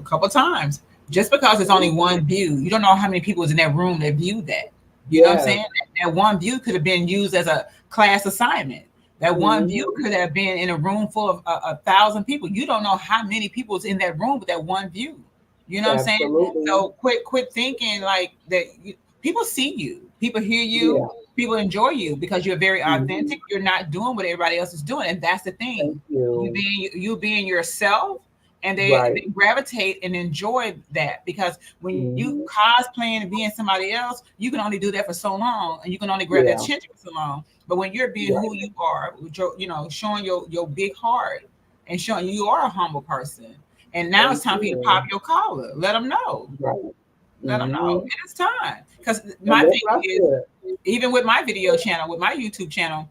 couple times. Just because it's only one view, you don't know how many people was in that room that viewed that. You know what I'm Yes. saying? That one view could have been used as a class assignment. That one view Mm-hmm. could have been in a room full of 1,000 people. You don't know how many people's in that room with that one view. You know what I'm saying? Absolutely. So quit thinking like that. People see you, people hear you, Yeah. people enjoy you because you're very Mm-hmm. authentic. You're not doing what everybody else is doing, and that's the thing. Thank you. You being yourself, and Right. they gravitate and enjoy that because when you Mm-hmm. cosplaying and being somebody else, you can only do that for so long, and you can only grab that Yeah. attention for so long. But when you're being Right. who you are, showing your big heart and showing you are a humble person, and now it's Thank time for you to pop you. your collar. Let them know. Right. Let them know Mm-hmm. it is time. Because And my that's thing what I is, said. even with my video channel, with my YouTube channel,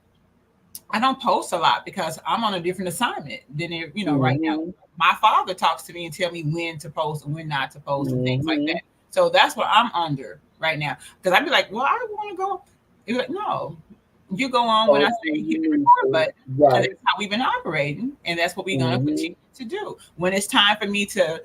I don't post a lot because I'm on a different assignment than right now. Mm-hmm. My father talks to me and tell me when to post and when not to post and things like Mm-hmm. that. So that's what I'm under right now. Because I'd be like, well, I want to go. You're like, no, you go on when I Oh, say hit the you need record to. button, and Right. that's how we've been operating, and that's what we're gonna Mm-hmm. continue to do. When it's time for me to,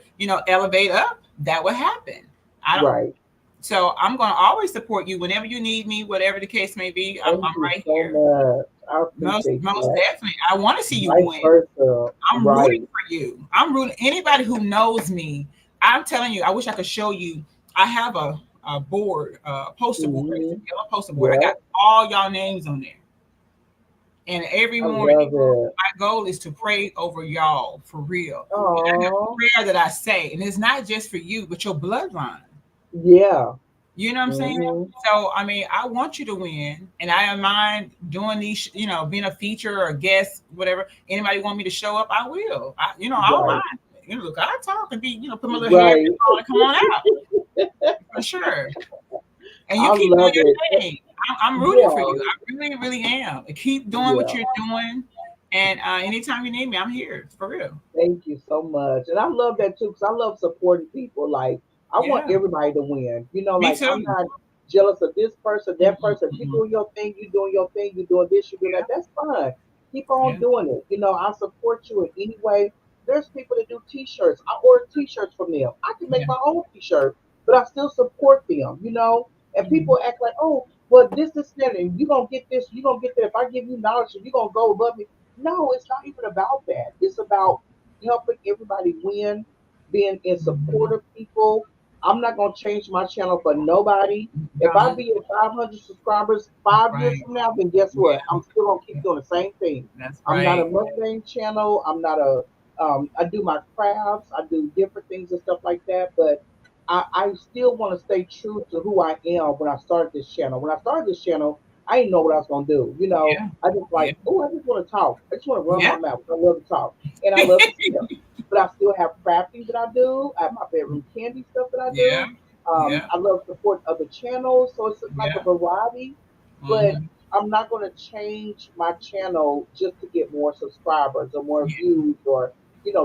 elevate up, that will happen. I don't. Right. So I'm gonna always support you whenever you need me, whatever the case may be. I'm, Thank I'm you right so here. much. I Most appreciate most that. definitely. I want to see you Vice win. versa. I'm rooting Right. for you. I'm rooting anybody who knows me. I'm telling you, I wish I could show you. I have a board, a poster board. It's a Mm-hmm. yellow poster board. I got Yep. all y'all names on there. And every I morning, love it. my goal is to pray over y'all for real. And I have Oh, a prayer that I say, and it's not just for you, but your bloodline. yeah. You know what I'm saying? Mm-hmm. So, I mean, I want you to win, and I don't mind doing these, being a feature or a guest, whatever. Anybody want me to show up, I will. I don't Right. mind. Look, I talk and be, put my little hair Right. on and come on out for sure. And you I keep doing love it. your thing. I'm rooting for Yeah. you. I really, really am. Keep doing what Yeah. you're doing, and anytime you need me, I'm here for real. Thank you so much. And I love that too because I love supporting people. Like, I want Yeah, everybody to win. me Like, I'm too. not jealous of this person, that Mm-mm, person. If you mm-mm. doing your thing, you doing your thing, you doing this, you doing that. That's fine. Keep on Yeah, doing it. I support you in any way. There's people that do t-shirts. I order t-shirts from them. I can make yeah, my own t-shirt, but I still support them. And mhm, people act like, oh, well, this, that, and you're going to get this, you're going to get that. If I give you knowledge, you're going to go above me. No, it's not even about that. It's about helping everybody win, being in support mhm. of people. I'm not gonna change my channel for nobody. If I Don't. be at 500 subscribers 5 years Right. from now, then guess Yeah, what? I'm still gonna keep yeah. doing the same thing. That's I'm not a right. mukbang channel. I'm not a. I do my crafts. I do different things and stuff like that. But I still want to stay true to who I am when I started this channel. When I started this channel, I didn't know what I was gonna do. Yeah, I just yeah, like, oh, I just want to talk. I just want to run yeah, my mouth. I love to talk and I love to sip. But I still have crafting that I do. I have my bedroom candy stuff that I yeah, do. yeah, I love supporting other channels, so it's like a yeah. variety. But Hmm. I'm not going to change my channel just to get more subscribers or more Yeah. views or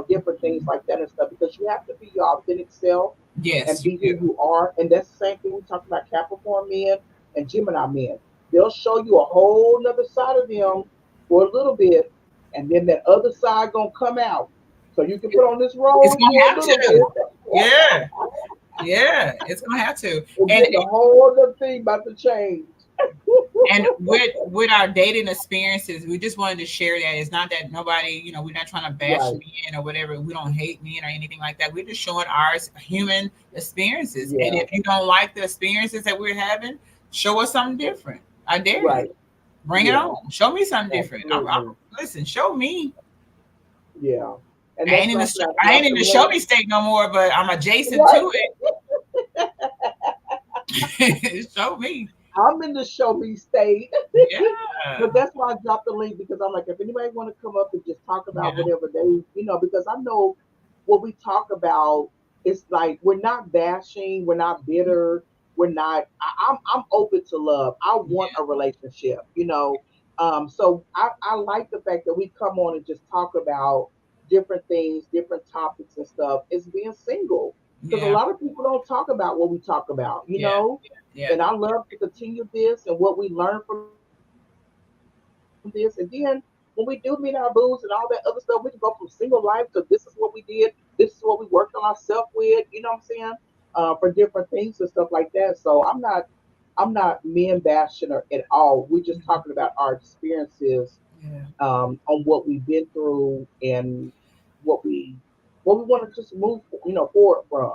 different things like that and stuff. Because you have to be your authentic self and Yes, you be do. who you are. And that's the same thing we talk about Capricorn men and Gemini men. They'll show you a whole nother side of them for a little bit, and then that other side gonna come out. So you can put on this It's rose gonna for a have little to. bit, Yeah, yeah. It's gonna have to. and And then the whole other thing about to change. and with our dating experiences, we just wanted to share that. It's not that nobody, we're not trying to bash Right. men or whatever. We don't hate men or anything like that. We're just showing our human experiences. And Yeah. if you don't like the experiences that we're having, show us something different. I dare you. Right. Bring it Yeah. on. Show me something different. Absolutely. Listen. Show me. Yeah. And that's what I said. I I ain't dropped in the the show link. me state no more, but I'm adjacent Right. to it. Show me. I'm in the show me state. Yeah. But that's why I dropped the link because I'm like, if anybody want to come up and just talk about Yeah. whatever because I know what we talk about. It's like we're not bashing, we're not bitter, we're not. I'm open to love. I want Yeah. a relationship. So I like the fact that we come on and just talk about different things, different topics and stuff. It's being single because a Yeah. lot of people don't talk about what we talk about. Yeah. Yeah. And I love to continue this and what we learn from this. And then when we do meet our booze and all that other stuff, we can go from single life to this is what we did, this is what we worked on ourselves with, for different things and stuff like that. So I'm not men bashing her at all. We're just talking about our experiences Yeah. on what we've been through and what we what we want to just move, forward from.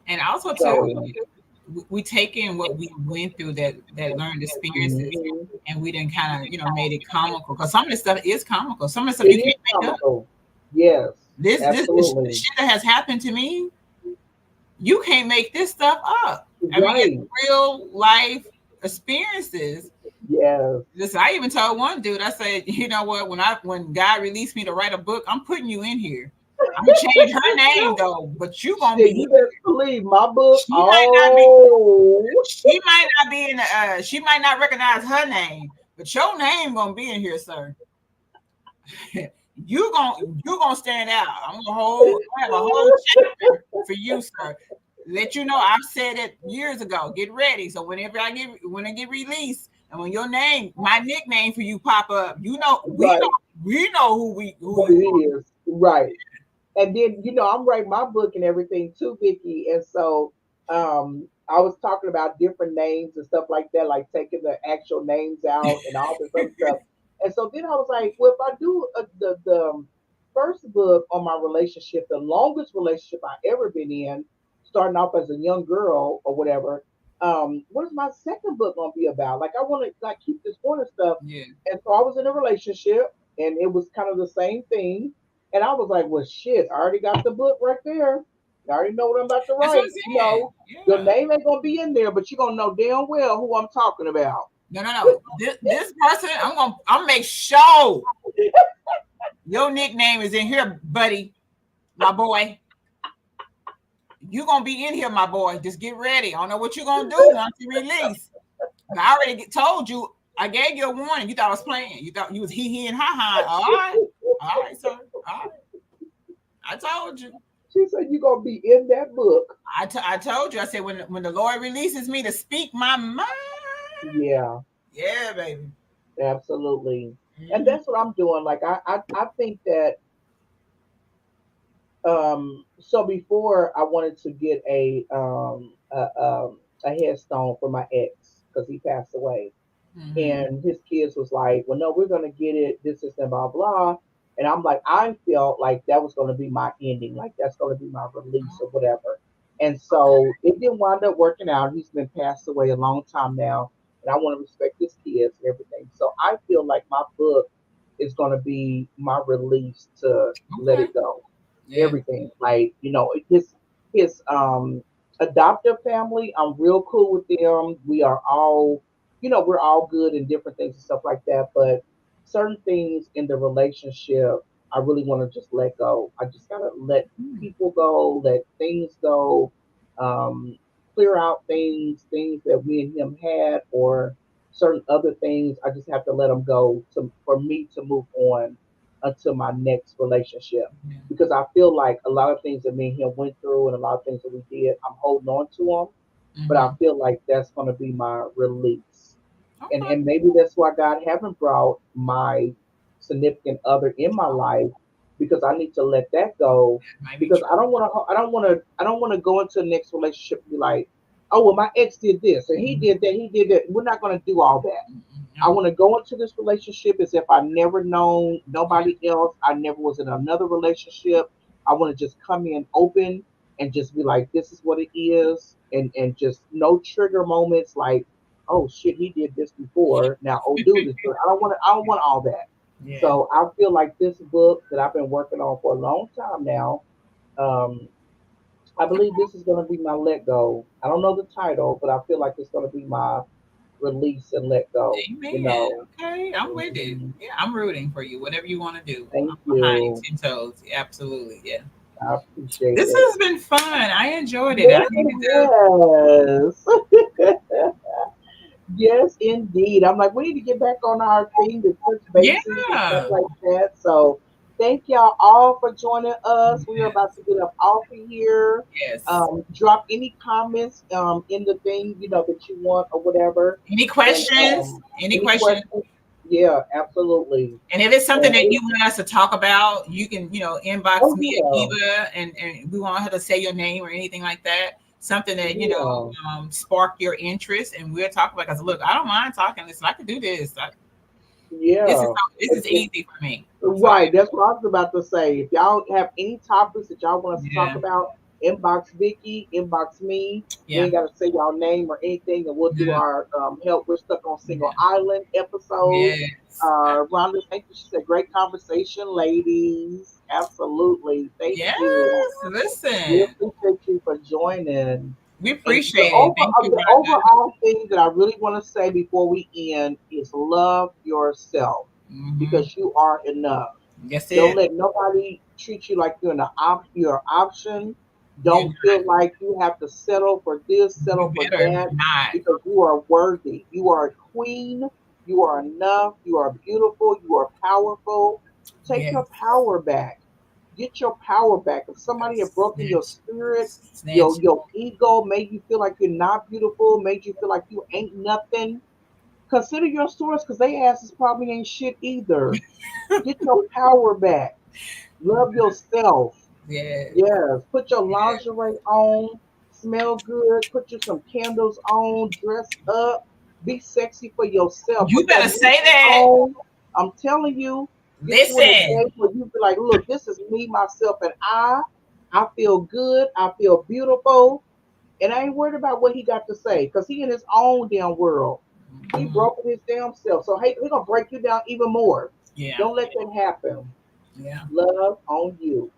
And also too, So, we take in what we went through, that learned experiences, mhm, and we then kind of made it comical, because some of this stuff is comical. Some of the stuff it you is can't make up. comical. Yes, The absolutely. shit that has happened to me, you can't make this stuff up. I mean, it's Right. real life experiences. Yes. Listen, I even told one dude, I said, you know what, when God released me to write a book, I'm putting you in here. I'm gonna change her name though, but you gonna Shit, be. you best believe my book. She might not be. Oh, She might not be in the. She might not recognize her name, but your name gonna be in here, sir. You gonna stand out. I have a whole chapter for you, sir. Let you know I've said it years ago. Get ready. So when I get released, and when your name, my nickname for you pop up, right. we know who What you it are. is. Right. And then I'm writing my book and everything too, Vicky. And so I was talking about different names and stuff like that, like taking the actual names out and all this other stuff. And so then I was like, well, if I do the first book on my relationship, the longest relationship I ever been in, starting off as a young girl or whatever, what is my second book gonna be about? Like I want to like keep this going and stuff. Yeah, And so I was in a relationship, and it was kind of the same thing, and I was like, well, shit, I already got the book right there. I already know what I'm about to that's what I'm write. saying. Your Yeah. name ain't going to be in there, but you're going to know damn well who I'm talking about. No, no, no. This person, I'm make sure your nickname is in here, buddy, my boy. You gonna be in here, my boy. Just get ready. I don't know what you're gonna do once you release. But I already told you. I gave you a warning. You thought I was playing. You thought you was he and ha ha. All right, sir. All right. I told you. She said, you're going to be in that book. I told you. I said when the Lord releases me to speak my mind. Yeah, Yeah, baby. absolutely. And Mm-hmm. that's what I'm doing. Like, I think that, so before I wanted to get a headstone for my ex because he passed away. Mm-hmm. And his kids was like, well, no, we're gonna get it, this and blah blah. And I'm like, I felt like that was gonna be my ending, like that's gonna be my release or whatever. And Okay. so it didn't wind up working out. He's been passed away a long time now, and I want to respect his kids and everything. So I feel like my book is gonna be my release to let Okay. it go, Yeah. everything. Like, his adoptive family, I'm real cool with them. We are all, we're all good in different things and stuff like that. But certain things in the relationship, I really want to just let go. I just gotta let Mm. people go, let things go, clear out things that me and him had, or certain other things. I just have to let them go to for me to move on until my next relationship, Yeah. because I feel like a lot of things that me and him went through and a lot of things that we did, I'm holding on to them, but I Mm-hmm. feel like that's going to be my release. and Okay. and maybe that's why God haven't brought my significant other in my life, because I need to let that go, Might be because true. I don't want to go into the next relationship and be like, oh well, my ex did this and he did that. We're not going to do all that. I No. want to go into this relationship as if I never known Yeah. nobody else. I never was in another relationship. I want to just come in open and just be like, this is what it is, and just no trigger moments like, oh shit, he did this before. Now, oh dude is doing. I don't want all that. Yeah. So I feel like this book that I've been working on for a long time now. Um, I believe this is going to be my let go. I don't know the title, but I feel like it's going to be my release and let go. Amen. Okay, I'm with it. Mhm. Yeah, I'm rooting for you. Whatever you want to do, I'm Thank behind you you. 10 toes. Absolutely. Yeah. I appreciate This it. has been fun. I enjoyed it. I Yes, needed to. it has. Yes, indeed. I'm like, we need to get back on our thing to touch bases and stuff Yeah. like that. So thank y'all all for joining us. We are about to get up off of here. Yes. Drop any comments in the thing, that you want or whatever. Any And questions? Any any questions? questions? Yeah, absolutely. And if it's something And that you want us to talk about, you can, inbox oh me at yeah, Eva, and we want her to say your name or anything like that. Something that, yeah. spark your interest, and we'll talk about. Because look, I don't mind talking. Listen, I could do this. Yeah. This And, is easy for me. So right, that's what I was about to say. If y'all have any topics that y'all want us to talk yeah, about, inbox Vicky, inbox me. You yeah, ain't got to say y'all name or anything, and we'll do yeah, our help. We're stuck on single yeah, island episode. yes, Rhonda, thank you. She said, "Great conversation, ladies." Absolutely, thank yes. you. We Listen, appreciate you for joining. we And appreciate it. Thank you, the Rhonda. overall thing that I really want to say before we end is love yourself Hmm. because you are enough. Yes, Don't it. let nobody treat you like you're an option. You Don't feel like you have to settle for this, you settle for better that, not. because you are worthy. You are a queen. You are enough. You are beautiful. You are powerful. Take Yes. your power back. Get your power back. If somebody had broken your Snatch, spirit, snatch. your ego, made you feel like you're not beautiful, made you feel like you ain't nothing, consider your source because they asses probably ain't shit either. Get your power back. Love yourself. Yes. Yes. Put your Yes. lingerie on. Smell good. Put you some candles on. Dress up. Be sexy for yourself. You Put that better music say that. on. I'm telling you, get you in a Listen. day where you be like, look, this is me, myself, and I. I feel good. I feel beautiful. And I ain't worried about what he got to say because he in his own damn world. He Mhm. broke his damn self. So hey, we're gonna break you down even more. Yeah. Don't let that happen. Yeah. Love on you.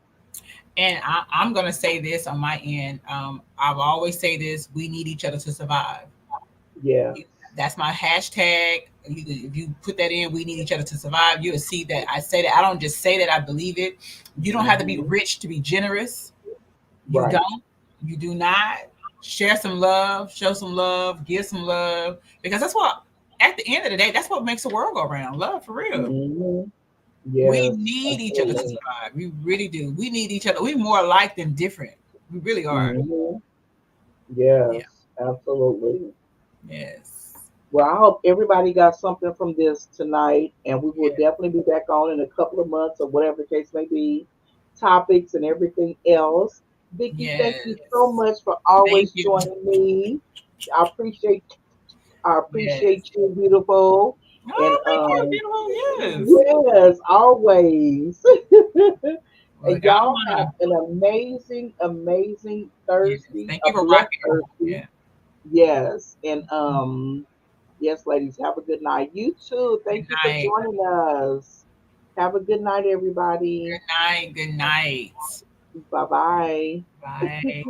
And I'm gonna say this on my end. I've always say this: we need each other to survive. Yes. That's my hashtag. If you put that in, we need each other to survive. You'll see that I say that. I don't just say that. I believe it. You don't have to be Hmm. rich to be generous. You Right. don't. You do not. Share some love. Show some love. Give some love because that's what. At the end of the day, that's what makes the world go around. Love for real. Hmm. We Yes. need each other to Absolutely. survive. We really do. We need each other. We're more alike than different. We really are. Hmm. Yeah. Yes. Absolutely. Yes. Well, I hope everybody got something from this tonight, and we will Yeah. definitely be back on in a couple of months or whatever the case may be, topics and everything else. Vicky, thank you so Yes. much for Thank always you. joining me. I appreciate I Yes. appreciate you, beautiful. And Oh, thank you, beautiful. Yes. yes, always. Look, And I don't y'all want have to. an amazing, amazing Yes. Thursday, Thank a you for blessed rocking. Thursday. Yeah. Yes. And yes, ladies, have a good night. You too. Good Thank you for night. joining us. Have a good night, everybody. Good night. Good night. Bye bye. Bye.